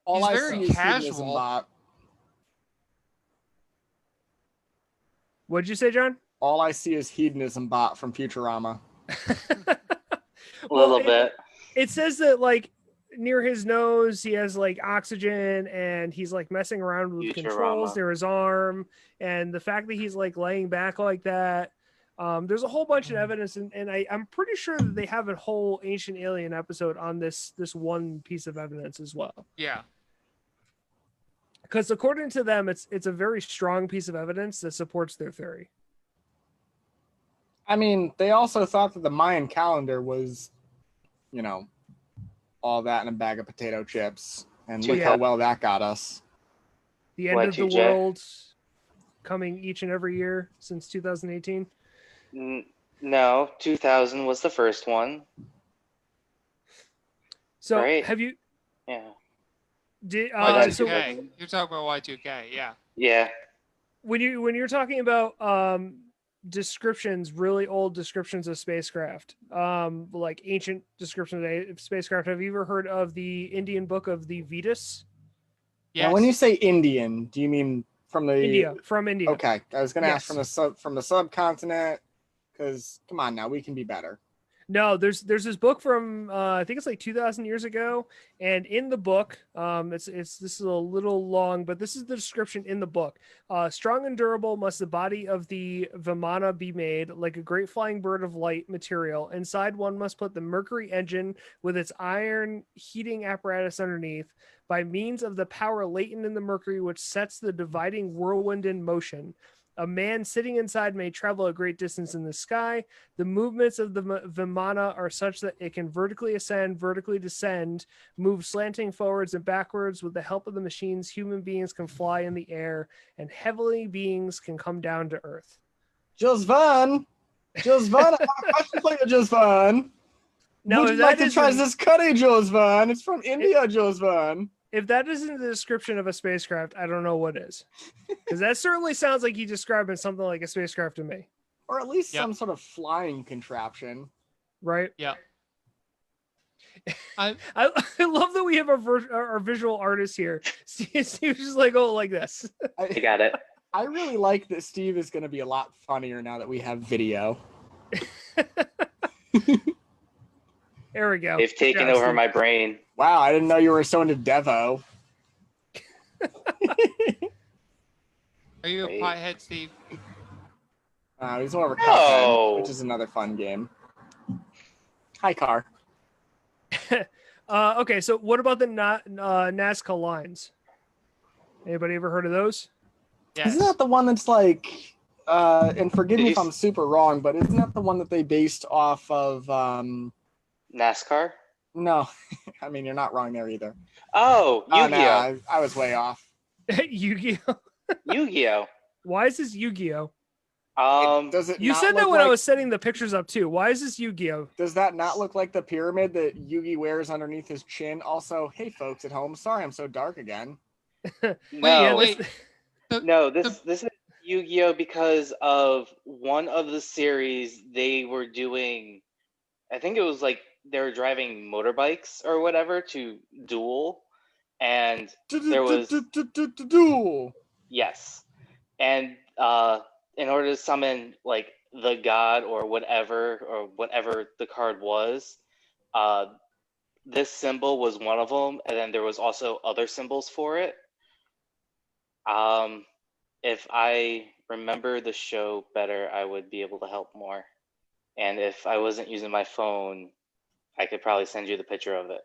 All He's I very see is casual. hedonism bot. What'd you say, John? All I see is hedonism bot from Futurama. A little bit. it says that like near his nose he has like oxygen, and he's like messing around with controls Futurama. near his arm, and the fact that he's like laying back like that. There's a whole bunch of evidence, and I'm pretty sure that they have a whole Ancient Alien episode on this one piece of evidence as well. Yeah. Because according to them, it's a very strong piece of evidence that supports their theory. I mean, they also thought that the Mayan calendar was, you know, all that in a bag of potato chips. And look how well that got us. The end of the Y2J? world coming each and every year since 2018. No, 2000 was the first one. So Right. have you Yeah. did that's so Y2K. You're talking about Y2K. Yeah. Yeah. when you're talking about descriptions, really old descriptions of spacecraft, like ancient descriptions of spacecraft, have you ever heard of the Indian book of the Vedas? Yes. Now, when you say Indian, do you mean from the India, from India. Okay, I was gonna ask Yes. from the subcontinent, because come on now, we can be better. No, there's this book from I think it's like 2,000 years ago, and in the book, this is a little long, but this is the description in the book. Strong and durable must the body of the Vimana be made, like a great flying bird of light material. Inside one must put the Mercury engine with its iron heating apparatus underneath, by means of the power latent in the Mercury, which sets the dividing whirlwind in motion. A man sitting inside may travel a great distance in the sky. The movements of the Vimana are such that it can vertically ascend, vertically descend, move slanting forwards and backwards. With the help of the machines, human beings can fly in the air, and heavenly beings can come down to earth. Josvan, I have a question for you, Josvan. Now, Would if you like that to try isn't- this curry, Josvan? It's from India, Josvan. If that isn't the description of a spacecraft, I don't know what is. Because that certainly sounds like you describing something like a spacecraft to me, Or at least Yep. some sort of flying contraption. right? Yeah. I I love that we have our visual artist here. Steve's just like, oh, like this. I got it. I really like that Steve is going to be a lot funnier now that we have video. There we go. They've taken Yeah, over Steve. my brain. Wow, I didn't know you were so into Devo. are you a Wait. pothead, Steve? He's more of a No. Cuphead, which is another fun game. Hi, Car. Okay, so what about the Nazca lines? Anybody ever heard of those? Yes. Isn't that the one that's like, and forgive me if Did you I'm super wrong, but isn't that the one that they based off of, NASCAR? no, I mean, you're not wrong there either. Oh, Oh, Yu-Gi-Oh. no, I was way off. Yu-Gi-Oh. Yu-Gi-Oh. Why is this Yu-Gi-Oh? Does it You not said that look when I like- was setting the pictures up too. Why is this Yu-Gi-Oh? Does that not look like the pyramid that Yugi wears underneath his chin? Also, hey, folks at home, sorry I'm so dark again. No, yeah, wait. no, this is Yu-Gi-Oh because of one of the series they were doing. I think it was like they were driving motorbikes or whatever to duel, and there was Duel. yes, and in order to summon like the god or whatever the card was, this symbol was one of them, and then there was also other symbols for it. If I remember the show better, I would be able to help more. And if I wasn't using my phone, I could probably send you the picture of it.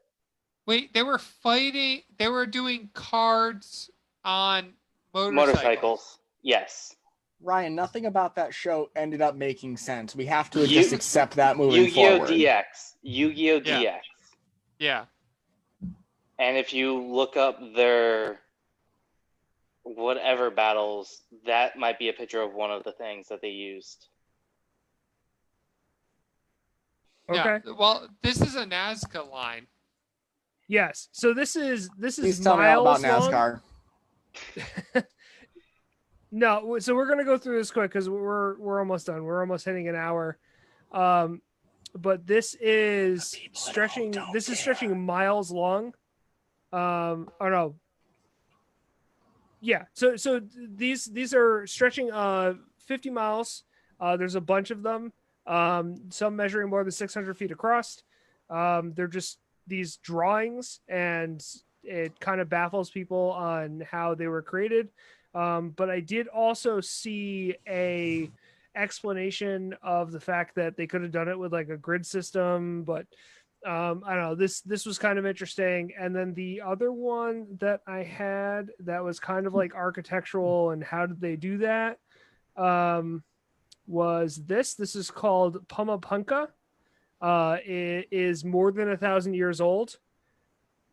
Wait, they were fighting. They were doing cards on Motorcycles. Yes. Ryan, nothing about that show ended up making sense. We have to Yu- just accept that moving Yu-Gi-Oh! forward. DX. Yu-Gi-Oh! Yeah. DX. Yeah. And if you look up their whatever battles, that might be a picture of one of the things that they used. Okay. Yeah. Well, this is a Nazca line. Yes. So this is Please tell me all miles about long. NASCAR. No, so we're gonna go through this quick because we're almost done. We're almost hitting an hour. But this is stretching. This is stretching miles long. Oh no. Yeah. So these are stretching 50 miles. There's a bunch of them. Some measuring more than 600 feet across. They're just these drawings, and it kind of baffles people on how they were created. But I did also see a explanation of the fact that they could have done it with like a grid system, but I don't know, this was kind of interesting. And then the other one that I had that was kind of like architectural and how did they do that, was this is called Pumapunka. It is more than 1,000 years old,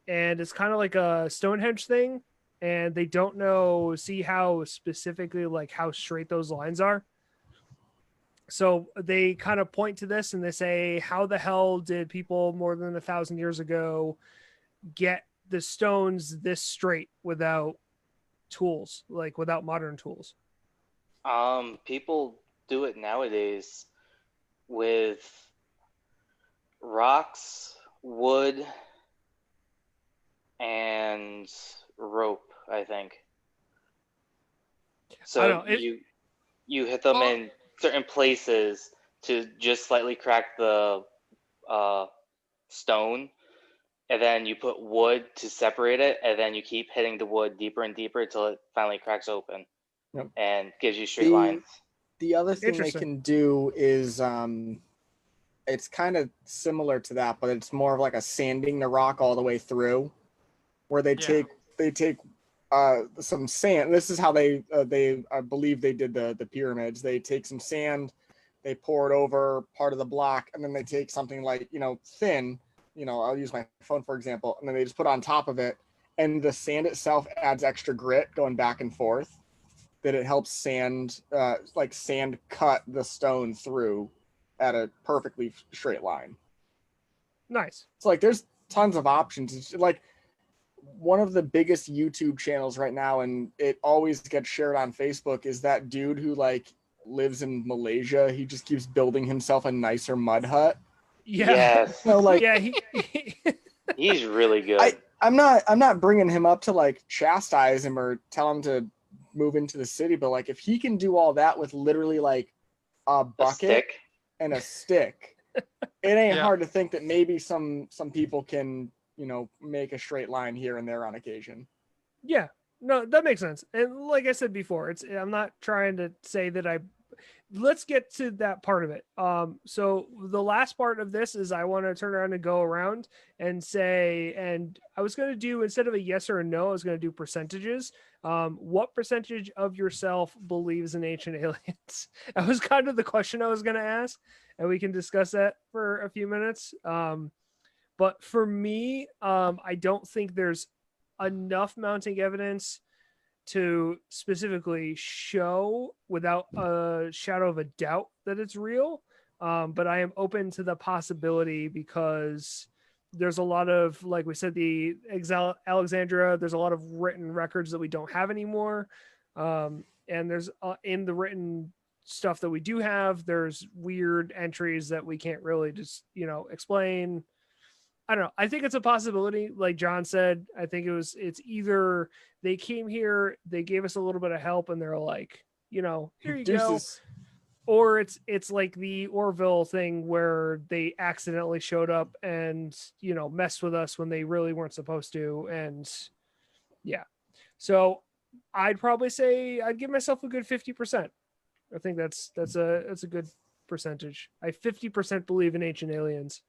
and it's kind of like a Stonehenge thing, and they don't see how specifically like how straight those lines are. So they kind of point to this and they say, how the hell did people more than 1,000 years ago get the stones this straight without tools, like without modern tools? People do it nowadays with rocks, wood, and rope, I think. So you hit them in certain places to just slightly crack the stone, and then you put wood to separate it, and then you keep hitting the wood deeper and deeper until it finally cracks open. Yep. And gives you straight lines. The other thing they can do is it's kind of similar to that, but it's more of like a sanding the rock all the way through, where they take some sand. This is how they I believe they did the pyramids. They take some sand, they pour it over part of the block, and then they take something like, thin, I'll use my phone for example, and then they just put on top of it, and the sand itself adds extra grit going back and forth, that it helps sand cut the stone through at a perfectly straight line. Nice. It's like there's tons of options. It's like one of the biggest YouTube channels right now, and it always gets shared on Facebook, is that dude who like lives in Malaysia. He just keeps building himself a nicer mud hut. Yeah. Yes. He's really good. I'm not bringing him up to like chastise him or tell him to move into the city, but like if he can do all that with literally like a bucket and a stick, it ain't hard to think that maybe some people can, make a straight line here and there on occasion. Yeah, no, that makes sense. And like I said before, I'm not trying to say that let's get to that part of it. So the last part of this is I want to turn around and go around and say, and I was going to do, instead of a yes or a no, I was going to do percentages. What percentage of yourself believes in ancient aliens? That was kind of the question I was going to ask, and we can discuss that for a few minutes. But for me, I don't think there's enough mounting evidence to specifically show without a shadow of a doubt that it's real. But I am open to the possibility because there's a lot of, like we said, the Alexandria, there's a lot of written records that we don't have anymore. And there's in the written stuff that we do have, there's weird entries that we can't really just, explain. I don't know. I think it's a possibility. Like John said, I think it's either they came here, they gave us a little bit of help, and they're like, here you go. Or it's like the Orville thing where they accidentally showed up and, messed with us when they really weren't supposed to. And yeah. So I'd probably say I'd give myself a good 50%. I think that's a good percentage. I 50% believe in ancient aliens.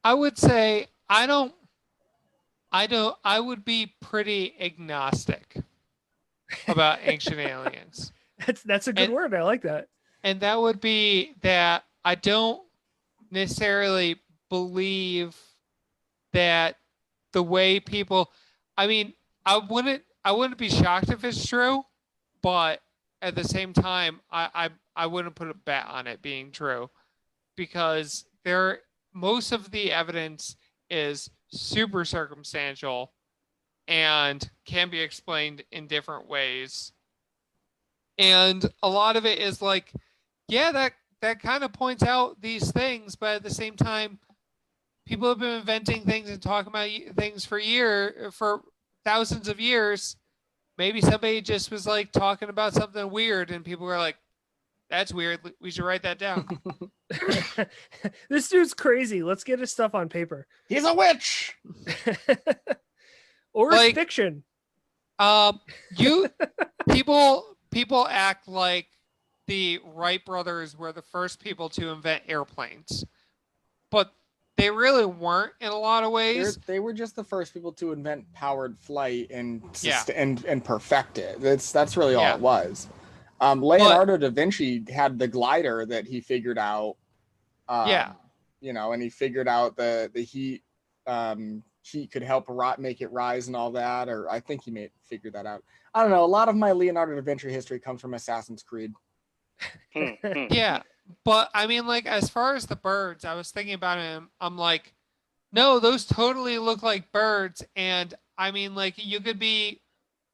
I would say I would be pretty agnostic about ancient aliens. That's a good word. I like that. And that would be that I don't necessarily believe that the way people, I mean, I wouldn't be shocked if it's true, but at the same time, I wouldn't put a bet on it being true, because most of the evidence is super circumstantial and can be explained in different ways. And a lot of it is like, yeah, that kind of points out these things, but at the same time, people have been inventing things and talking about things for thousands of years. Maybe somebody just was like talking about something weird and people were like, That's weird. We should write that down. This dude's crazy. Let's get his stuff on paper. He's a witch. Or Like- it's fiction. You people act like the Wright brothers were the first people to invent airplanes, but they really weren't in a lot of ways. They were just the first people to invent powered flight and Yeah. and perfect it. That's really all Yeah. it was. Leonardo da Vinci had the glider that he figured out. Yeah. You know, and he figured out the heat. Heat could help make it rise and all that. Or I think he figured that out. I don't know. A lot of my Leonardo da Vinci history comes from Assassin's Creed. Yeah, but I mean, like, as far as the birds, I was thinking about him. I'm like, no, those totally look like birds. And I mean, like, you could be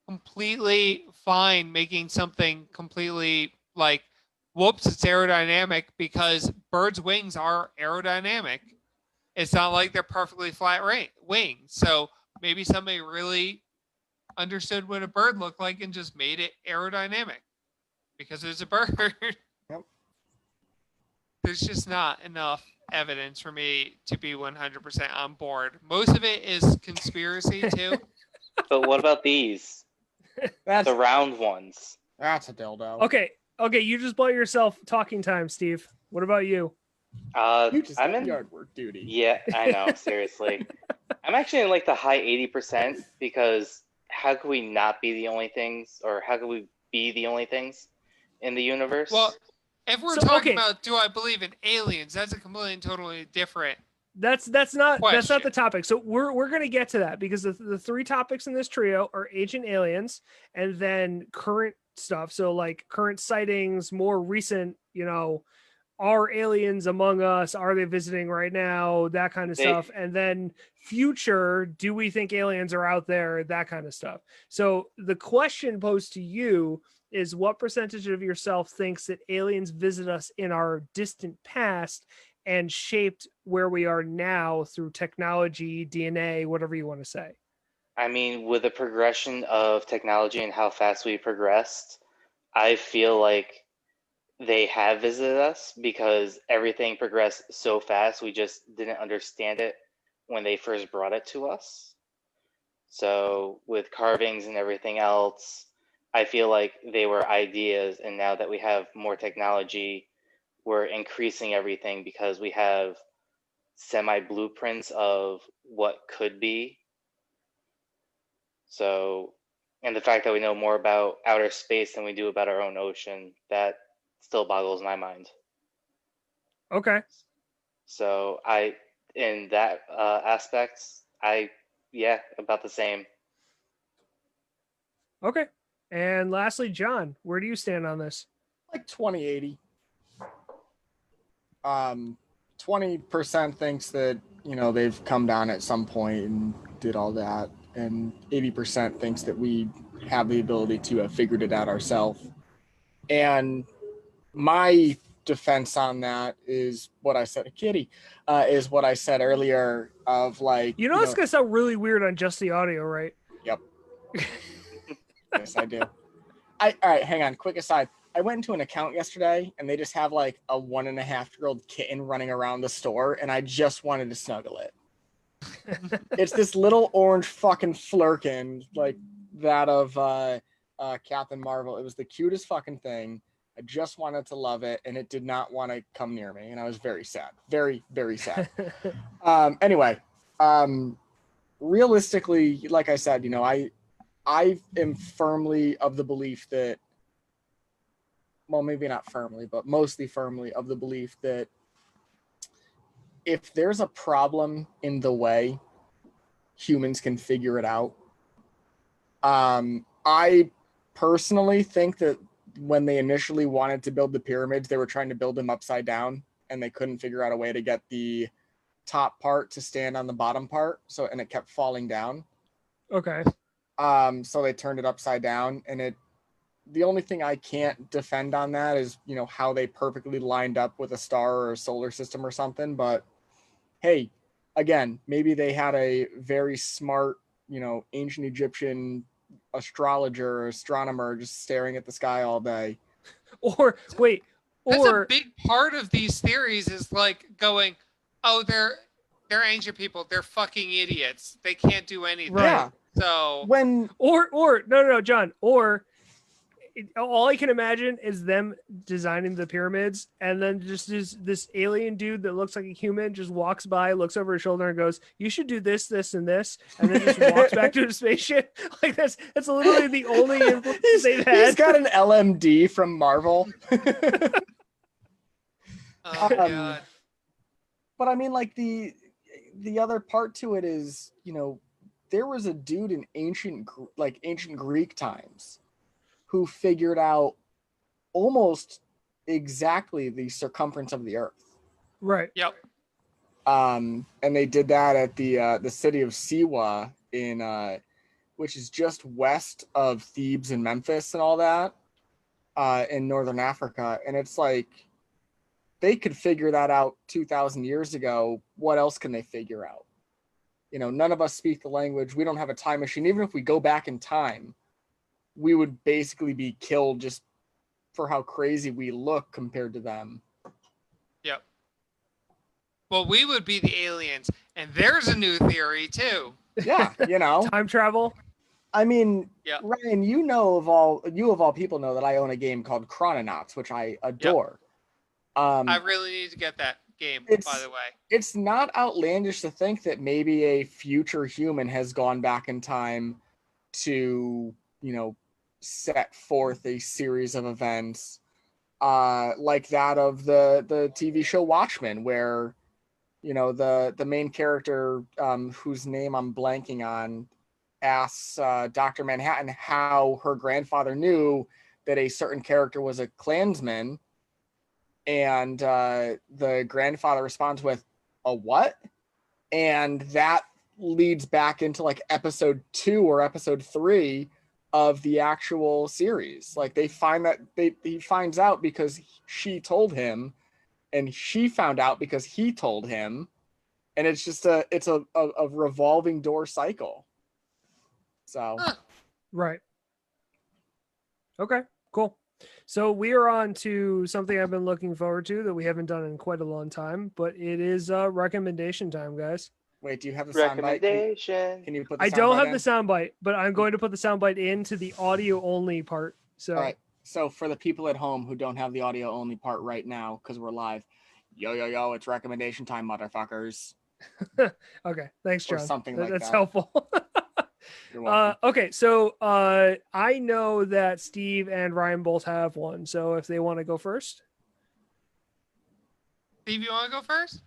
completely fine making something completely like, whoops, it's aerodynamic, because birds' wings are aerodynamic. It's not like they're perfectly flat wings. So maybe somebody really understood what a bird looked like and just made it aerodynamic because it's a bird. Yep. There's just not enough evidence for me to be 100% on board. Most of it is conspiracy too. But what about these? That's The round ones. a dildo. Okay, you just bought yourself talking time, Steve. What about you? You just I'm have in. yard work duty. Yeah, I know. Seriously, I'm actually in like the high 80% because how could we not be the only things, or how could we be the only things in the universe? Well, if we're So, talking okay. about do I believe in aliens, that's a completely and totally different. That's not the Question. topic. So we're gonna get to that because the three topics in this trio are ancient aliens and then current stuff. So like current sightings, more recent, are aliens among us? Are they visiting right now? That kind of They- stuff. And then future, do we think aliens are out there? That kind of stuff. So the question posed to you is what percentage of yourself thinks that aliens visit us in our distant past and shaped where we are now through technology, DNA, whatever you want to say? I mean, with the progression of technology and how fast we progressed, I feel like they have visited us because everything progressed so fast. We just didn't understand it when they first brought it to us. So, with carvings and everything else, I feel like they were ideas. And now that we have more technology, we're increasing everything because we have semi blueprints of what could be. So, and the fact that we know more about outer space than we do about our own ocean, that still boggles my mind. Okay. So in that aspect, about the same. Okay. And lastly, John, where do you stand on this? Like 2080. 20% thinks that, they've come down at some point and did all that. And 80% thinks that we have the ability to have figured it out ourselves. And my defense on that is what I said, is what I said earlier of like, It's going to sound really weird on just the audio, right? Yep. Yes, I do. All right, hang on. Quick aside. I went into an account yesterday and they just have like a 1.5-year-old kitten running around the store and I just wanted to snuggle it. It's this little orange fucking flirkin, like that of Captain Marvel. It was the cutest fucking thing. I just wanted to love it and it did not want to come near me and I was very sad. Very, very sad. Anyway, realistically, like I said, I am firmly of the belief that, well, maybe not firmly, but mostly firmly of the belief that if there's a problem in the way, humans can figure it out. I personally think that when they initially wanted to build the pyramids, they were trying to build them upside down and they couldn't figure out a way to get the top part to stand on the bottom part. And it kept falling down. Okay. So they turned it upside down and the only thing I can't defend on that is, how they perfectly lined up with a star or a solar system or something. But hey, again, maybe they had a very smart, ancient Egyptian astrologer or astronomer just staring at the sky all day. Or wait, That's a or big part of these theories is like going, oh, they're ancient people. They're fucking idiots. They can't do anything. Right. Yeah. So When or no, John, or all I can imagine is them designing the pyramids, and then just this alien dude that looks like a human just walks by, looks over his shoulder, and goes, "You should do this, this, and this," and then just walks back to his spaceship. Like that's literally the only influence they've had. he's got an LMD from Marvel. oh god. But I mean, like the other part to it is, there was a dude in ancient Greek times who figured out almost exactly the circumference of the Earth. Right. Yep. And they did that at the city of Siwa which is just west of Thebes and Memphis and all that, in northern Africa. And it's like, they could figure that out 2,000 years ago. What else can they figure out? None of us speak the language. We don't have a time machine. Even if we go back in time, we would basically be killed just for how crazy we look compared to them. Yep. Well, we would be the aliens, and there's a new theory too. Yeah, Time travel. I mean, Yeah. Ryan, you of all people know that I own a game called Chrononauts, which I adore. I really need to get that game, by the way. It's not outlandish to think that maybe a future human has gone back in time to, set forth a series of events like that of the TV show Watchmen, where, the main character, whose name I'm blanking on, asks Dr. Manhattan how her grandfather knew that a certain character was a Klansman. And the grandfather responds with, "A what?" And that leads back into like episode 2 or episode 3 of the actual series. Like they find that he finds out because she told him, and she found out because he told him, and it's just a revolving door cycle. So Right. Okay, cool. So we are on to something I've been looking forward to that we haven't done in quite a long time, but it is recommendation time, guys. wait, do you have the soundbite? Recommendation. Can you put the I don't soundbite have in? the soundbite, but I'm going to put the soundbite into the audio only part. So All right. So for the people at home who don't have the audio only part right now, because we're live, yo, it's recommendation time, motherfuckers. okay, thanks, Or John. something like That's that. helpful. You're welcome. Okay, so I know that Steve and Ryan both have one. So if they want to go first, Steve, you want to go first?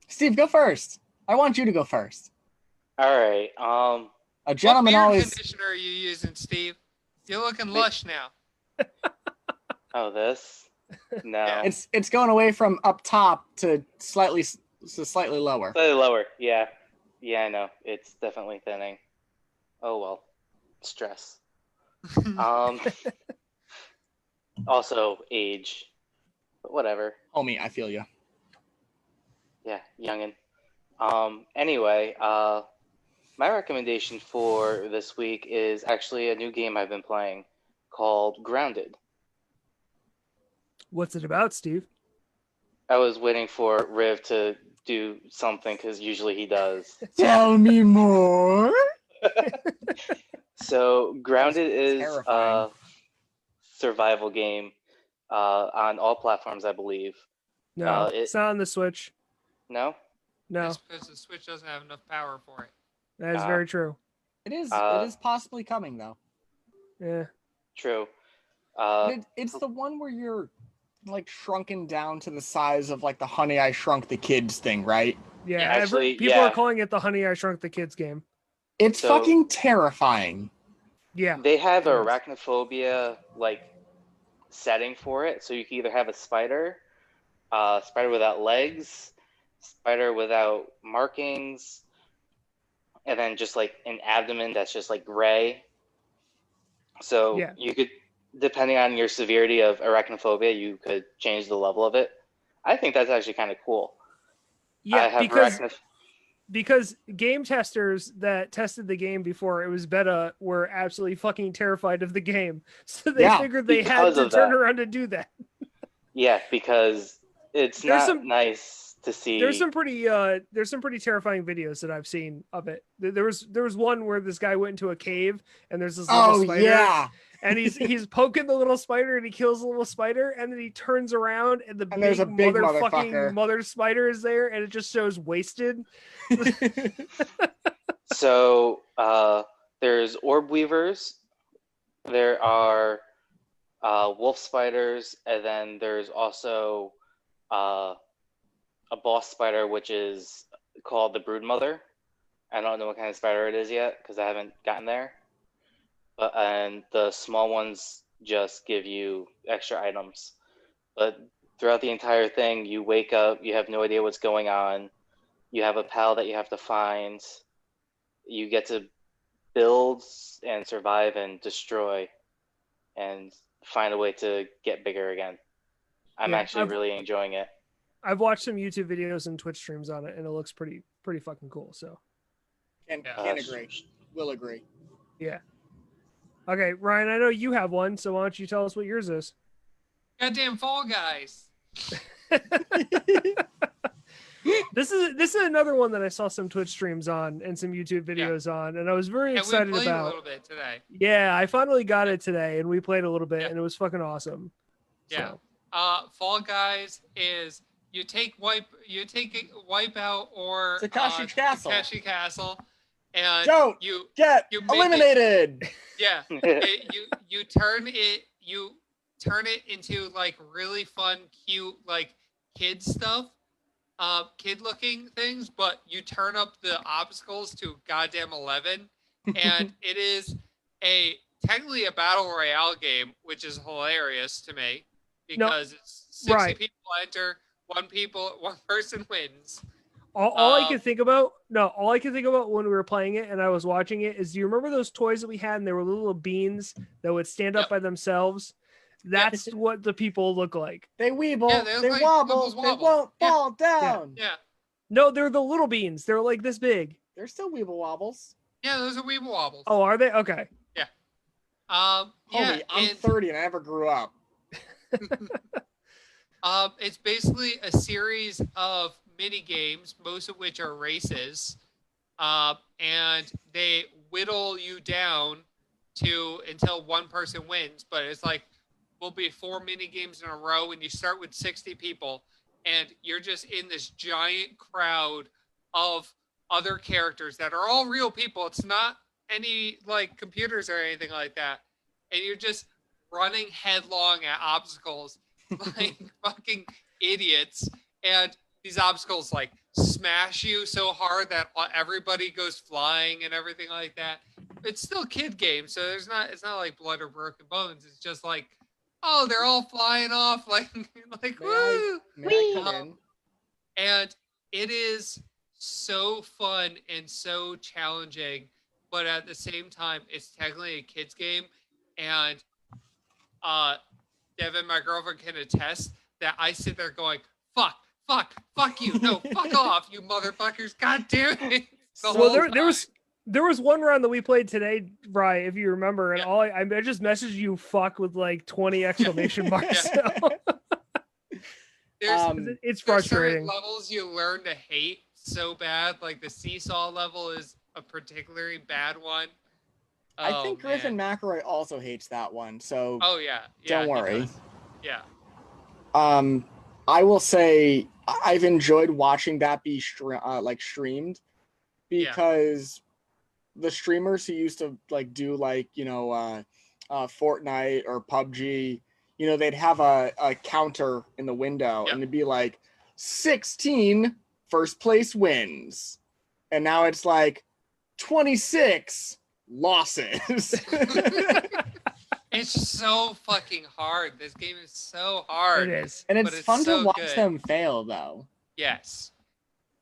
Steve, go first. I want you to go first. All right. A gentleman what beard always. conditioner are you using, Steve? You're looking lush now. Oh, this? No. Yeah. It's going away from up top to slightly lower. Slightly lower. Yeah. Yeah, I know. It's definitely thinning. Oh well. Stress. Also age. But whatever. Homie, I feel you. Yeah, youngin. Anyway, my recommendation for this week is actually a new game I've been playing called Grounded. what's it about, Steve? I was waiting for Riv to do something because usually he does. Tell me more. So Grounded is a Terrifying. survival game on all platforms, I believe. No, it- it's not on the Switch. No? No, Just because the Switch doesn't have enough power for it. that is very true. It is possibly coming though. Yeah. True. It's the one where you're like shrunken down to the size of like the Honey I Shrunk the Kids thing, right? Yeah, Yeah, actually, people yeah. are calling it the Honey I Shrunk the Kids game. It's So- fucking terrifying. Yeah. They have Yes. arachnophobia setting for it, so you can either have a spider without legs, spider without markings, and then just like an abdomen that's just like gray. So Yeah. you could, depending on your severity of arachnophobia, you could change the level of it. I think that's actually kind of cool. I Yeah, have because game testers that tested the game before it was beta were absolutely fucking terrified of the game. So they Yeah, figured they had because to of turn that. around and do that. Yeah, because it's There's not nice to see. There's some pretty terrifying videos that I've seen of it. There was one where this guy went into a cave and there's this little Oh spider, yeah, and he's poking the little spider and he kills the little spider, and then he turns around and the And there's a big motherfucking motherfucker. mother spider is there, and it just shows wasted. So there's orb weavers, there are wolf spiders, and then there's also a boss spider, which is called the broodmother. I don't know what kind of spider it is yet because I haven't gotten there. And the small ones just give you extra items. But throughout the entire thing, you wake up, you have no idea what's going on. You have a pal that you have to find. You get to build and survive and destroy and find a way to get bigger again. I'm Yeah, actually really enjoying it. I've watched some YouTube videos and Twitch streams on it, and it looks pretty fucking cool. So can Yeah. agree. Will agree. yeah. Okay, Ryan, I know you have one, so why don't you tell us what yours is? Goddamn Fall Guys. This is another one that I saw some Twitch streams on and some YouTube videos on, and I was very And we excited played a about. little bit today. Yeah, I finally got it today, and we played a little bit, Yeah. and it was fucking awesome. Yeah. So, Fall Guys is you take Wipeout or Takashi Castle. Takashi Castle, and Don't you Get you make it- eliminated. yeah you turn it into like really fun, cute, like kid stuff, kid looking things, but you turn up the obstacles to goddamn 11, and it is technically a battle royale game, which is hilarious to me because it's 60 right. people enter, one person wins. all I could think about, when we were playing it and I was watching it is, do you remember those toys that we had, and they were little beans that would stand up Yep. by themselves? That's what the people look like. They weeble. Yeah, they they like wobble. Wibbles They wobble. won't Yeah. fall down. Yeah, No, they're the little beans. They're like this big. They're still weeble wobbles. yeah, those are Weeble Wobbles. Oh, are they? Okay. Yeah, Homie, I'm and 30 and I never grew up. it's basically a series of mini games, most of which are races, and they whittle you down until one person wins. But it's like will be 4 mini games in a row, and you start with 60 people, and you're just in this giant crowd of other characters that are all real people. It's not any like computers or anything like that, and you're just running headlong at obstacles like fucking idiots, and these obstacles like smash you so hard that everybody goes flying and everything like that. It's still kid game, so it's not like blood or broken bones. It's just like, oh, they're all flying off like woo. May I come in? And it is so fun and so challenging, but at the same time, it's technically a kid's game. And Devin, my girlfriend, can attest that I sit there going, fuck you. No, fuck off, you motherfuckers. God damn it. The Well, whole there was one round that we played today, Ryan, if you remember, and Yeah. all I just messaged you "fuck" with like 20 exclamation marks. Yeah. So, There's it's certain frustrating. levels you learn to hate so bad. Like the seesaw level is a particularly bad one. I think Oh, Griffin man. McElroy also hates that one. So Oh yeah. don't he worry. does. Yeah. I will say I've enjoyed watching that be streamed Yeah. because the streamers who used to like do like Fortnite or PUBG, they'd have a counter in the window Yep. and it'd be like 16 first place wins, and now it's like 26 losses. It's so fucking hard. This game is so hard. It is. And But it's it's fun so to watch good. them fail though. Yes.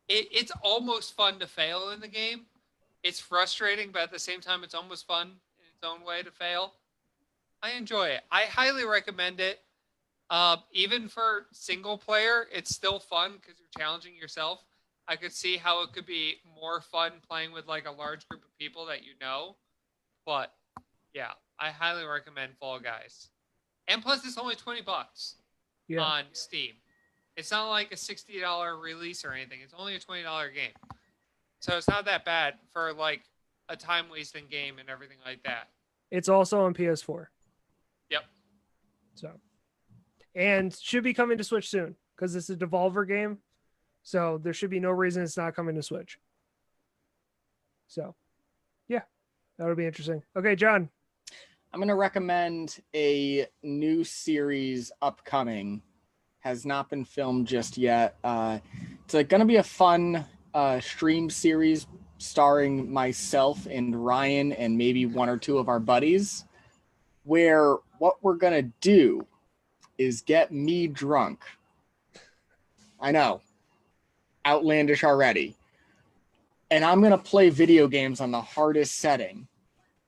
It's almost fun to fail in the game. It's frustrating, but at the same time, it's almost fun in its own way to fail. I enjoy it. I highly recommend it. Even for single player, it's still fun because you're challenging yourself. I could see how it could be more fun playing with like a large group of people that you know. But yeah, I highly recommend Fall Guys. And plus, it's only $20. Yeah. on Steam. It's not like a $60 release or anything. It's only a $20 game. So it's not that bad for like a time wasting game and everything like that. It's also on PS4. Yep. So, and should be coming to Switch soon because it's a Devolver game. So there should be no reason it's not coming to Switch. So, yeah, that would be interesting. Okay, John. I'm going to recommend a new series upcoming. Has not been filmed just yet. It's going to be a fun stream series starring myself and Ryan and maybe one or two of our buddies, where what we're going to do is get me drunk. I know. Outlandish already. And I'm going to play video games on the hardest setting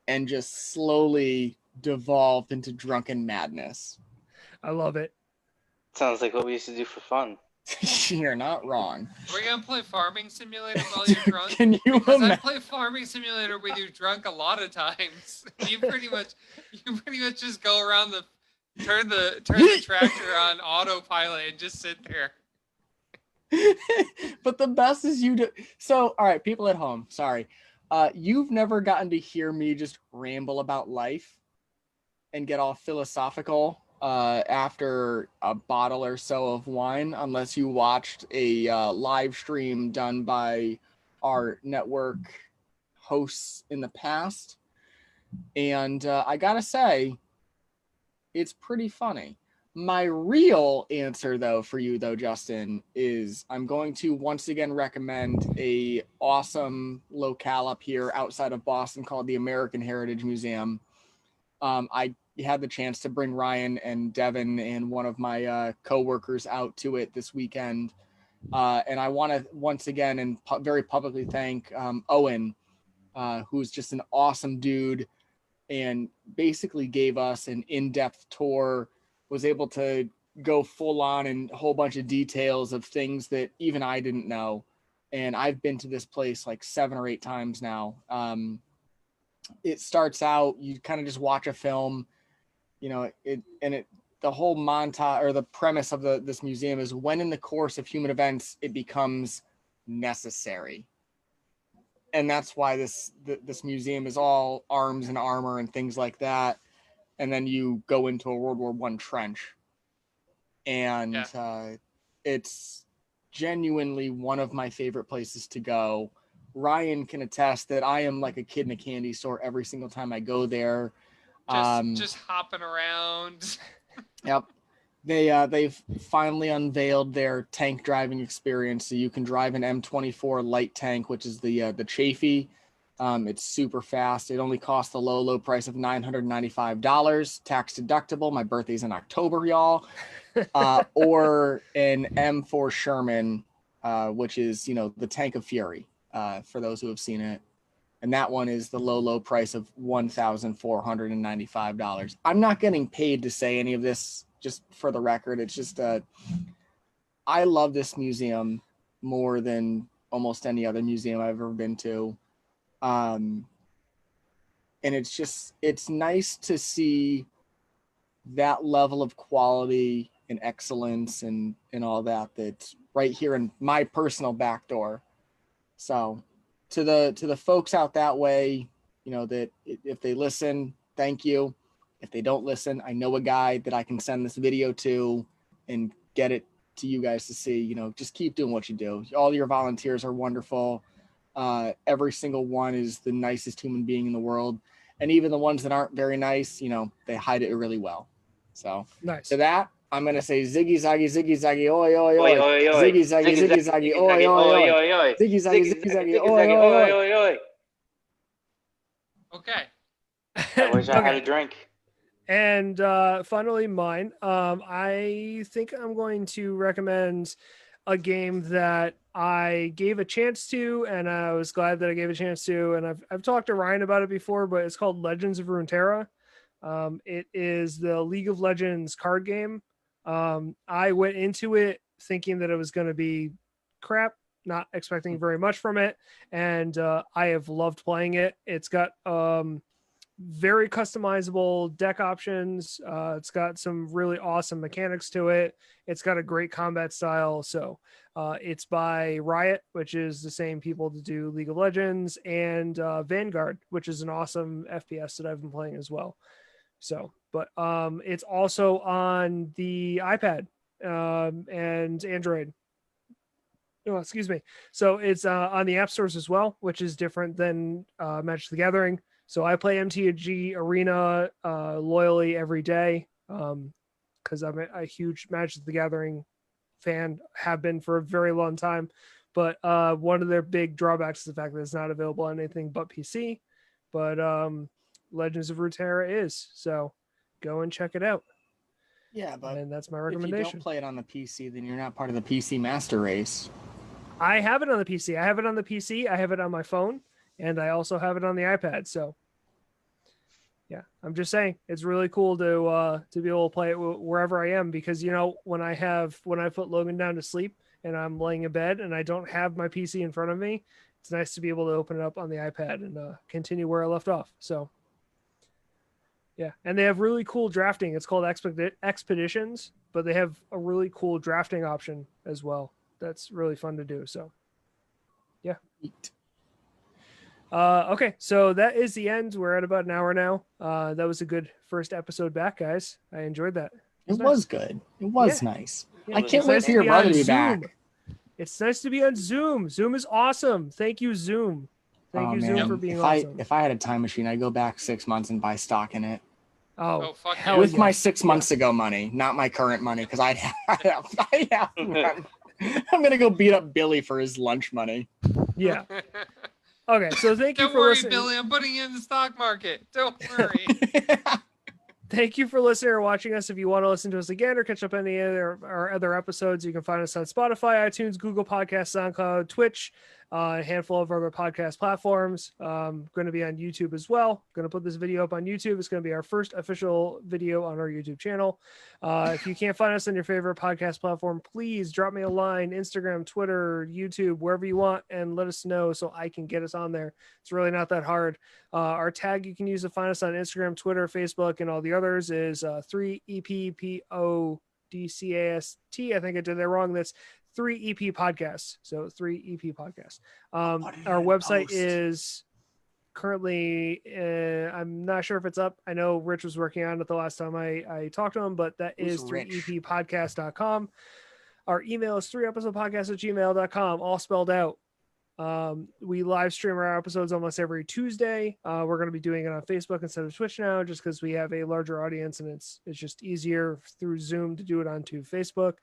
and just slowly devolve into drunken madness. I love it. Sounds like what we used to do for fun. You're not wrong. We're gonna play Farming Simulator while you're drunk. Can you Because I imagine? play Farming Simulator with you drunk a lot of times. You pretty much just go around turn the tractor on autopilot and just sit there. But the best is you do. So, all right, people at home, sorry. You've never gotten to hear me just ramble about life and get all philosophical after a bottle or so of wine, unless you watched a live stream done by our network hosts in the past. And I gotta say, it's pretty funny. My real answer, though, for you, though, Justin, is I'm going to once again recommend a awesome locale up here outside of Boston called the American Heritage Museum. I had the chance to bring Ryan and Devin and one of my coworkers out to it this weekend. And I want to once again and very publicly thank Owen, who's just an awesome dude and basically gave us an in-depth tour, was able to go full on and a whole bunch of details of things that even I didn't know. And I've been to this place like 7 or 8 times now. It starts out, you kind of just watch a film, you know, the whole montage or the premise of this museum is when in the course of human events, it becomes necessary. And that's why this museum is all arms and armor and things like that. And then you go into a World War I trench. And it's genuinely one of my favorite places to go. Ryan can attest that I am like a kid in a candy store every single time I go there. Just hopping around. Yep. They've finally unveiled their tank driving experience, so you can drive an M24 light tank, which is the Chaffee. It's super fast. It only costs the low price of $995, tax deductible. My birthday's in October, y'all. Or an M4 Sherman, which is the Tank of Fury, for those who have seen it. And that one is the low price of $1,495. I'm not getting paid to say any of this, just for the record. It's just I love this museum more than almost any other museum I've ever been to. And it's nice to see that level of quality and excellence and all that's right here in my personal back door. So to the folks out that way, that if they listen, thank you. If they don't listen, I know a guy that I can send this video to and get it to you guys to see. Just keep doing what you do. All your volunteers are wonderful. Every single one is the nicest human being in the world. And even the ones that aren't very nice, they hide it really well. So Nice. to that, I'm going to say ziggy, zaggy, ziggy, zaggy, oi, oi, Oi, oi. oi, oi. Ziggy, zaggy, ziggy, zaggy, oi, oi, oi. Ziggy, zaggy, ziggy, zaggy, oi, oi, oi. oi. Okay. I wish I had Okay. a drink. And finally, mine. I think I'm going to recommend a game that I gave a chance to, and I was glad that I gave a chance to. And I've talked to Ryan about it before, but it's called Legends of Runeterra. It is the League of Legends card game. I went into it thinking that it was going to be crap, not expecting very much from it, and I have loved playing it. It's got very customizable deck options. It's got some really awesome mechanics to it. It's got a great combat style. So it's by Riot, which is the same people to do League of Legends, and Vanguard, which is an awesome FPS that I've been playing as well. So, but it's also on the iPad and Android. Oh, excuse me. So it's on the app stores as well, which is different than Magic the Gathering. So I play MTG Arena loyally every day because I'm a huge Magic the Gathering fan, have been for a very long time. But one of their big drawbacks is the fact that it's not available on anything but PC. But Legends of Runeterra is. So go and check it out. Yeah, but And that's my if you recommendation. don't play it on the PC, then you're not part of the PC master race. I have it on the PC. I have it on the PC. I have it on my phone, and I also have it on the iPad. So, yeah, I'm just saying it's really cool to be able to play it wherever I am, because when I put Logan down to sleep and I'm laying in bed and I don't have my PC in front of me, it's nice to be able to open it up on the iPad and continue where I left off. So, yeah, and they have really cool drafting. It's called Expeditions, but they have a really cool drafting option as well. That's really fun to do. So, yeah. Okay, so that is the end. We're at about an hour now. That was a good first episode back, guys. I enjoyed that. It was good. It was nice. Yeah, I can't it's wait nice for your be brother on to be Zoom. back. It's nice to be on Zoom. Zoom is awesome. Thank you, Zoom. Thank you, Zoom, for being awesome. If I had a time machine, I'd go back 6 months and buy stock in it. Oh, fuck hell yeah. With my yeah. 6 months ago money, not my current money, because I'm gonna go beat up Billy for his lunch money. Yeah. Okay, so thank you Don't for worry, listening. Billy. I'm putting you in the stock market. Don't worry. Thank you for listening or watching us. If you want to listen to us again or catch up on any other our other episodes, you can find us on Spotify, iTunes, Google Podcasts, SoundCloud, Twitch, a handful of other podcast platforms. Going to be on YouTube as well. Going to put this video up on YouTube. It's going to be our first official video on our YouTube channel. If you can't find us on your favorite podcast platform, please drop me a line, Instagram, Twitter, YouTube, wherever you want, and let us know so I can get us on there. It's really not that hard. Our tag you can use to find us on Instagram, Twitter, Facebook, and all the others is 3EPPODCAST. I think I did that wrong. That's 3EP Podcasts. So 3EP Podcasts. Our website is currently, I'm not sure if it's up. I know Rich was working on it the last time I talked to him, but that is 3eppodcast.com. Our email is 3episodepodcast@gmail.com, all spelled out. We live stream our episodes almost every Tuesday. We're going to be doing it on Facebook instead of Twitch now, just because we have a larger audience and it's just easier through Zoom to do it onto Facebook.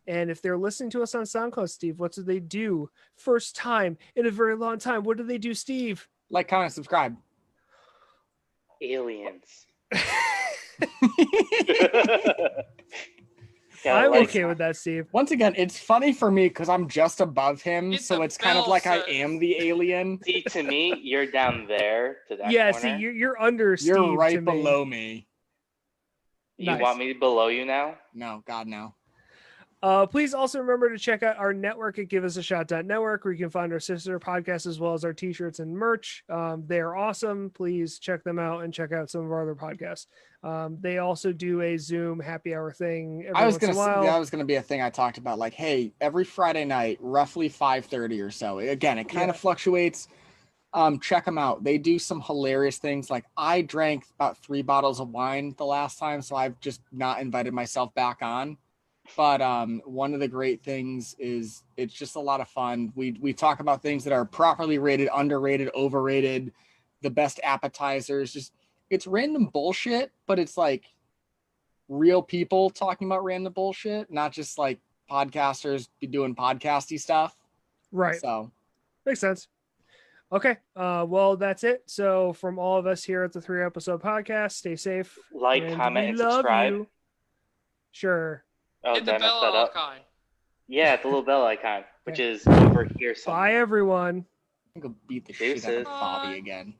And if they're listening to us on SoundCloud, Steve, what do they do? First time in a very long time. What do they do, Steve? Like, comment, subscribe. Aliens. I'm okay with that, Steve. Once again, it's funny for me because I'm just above him, It's so a it's kind of like I bell am the alien. See, to me, you're down there to that Yeah, corner. see, you're under Steve. You're to right me. below me. You Nice. want me below you now? No, God, no. Please also remember to check out our network at giveusashot.network, where you can find our sister podcasts as well as our t-shirts and merch. They are awesome. Please check them out and check out some of our other podcasts. They also do a Zoom happy hour thing every once in a while. That was gonna be a thing I talked about. Like, hey, every Friday night, roughly 5:30 or so. Again, it kind of fluctuates. Check them out. They do some hilarious things. Like, I drank about 3 bottles of wine the last time, so I've just not invited myself back on. But one of the great things is it's just a lot of fun. We talk about things that are properly rated, underrated, overrated, the best appetizers. Just, it's random bullshit, but it's like real people talking about random bullshit, not just like podcasters be doing podcasty stuff. Right. So Makes sense. Okay. Well, that's it. So from all of us here at the 3-episode podcast, stay safe. Like, and comment, we and love subscribe. you. Sure. Oh, Hit did I the mess bell that up? icon. Yeah, the little bell icon, which Okay. is over here somewhere. Bye, everyone. I'm gonna beat the shit out of Deuces. Bobby again.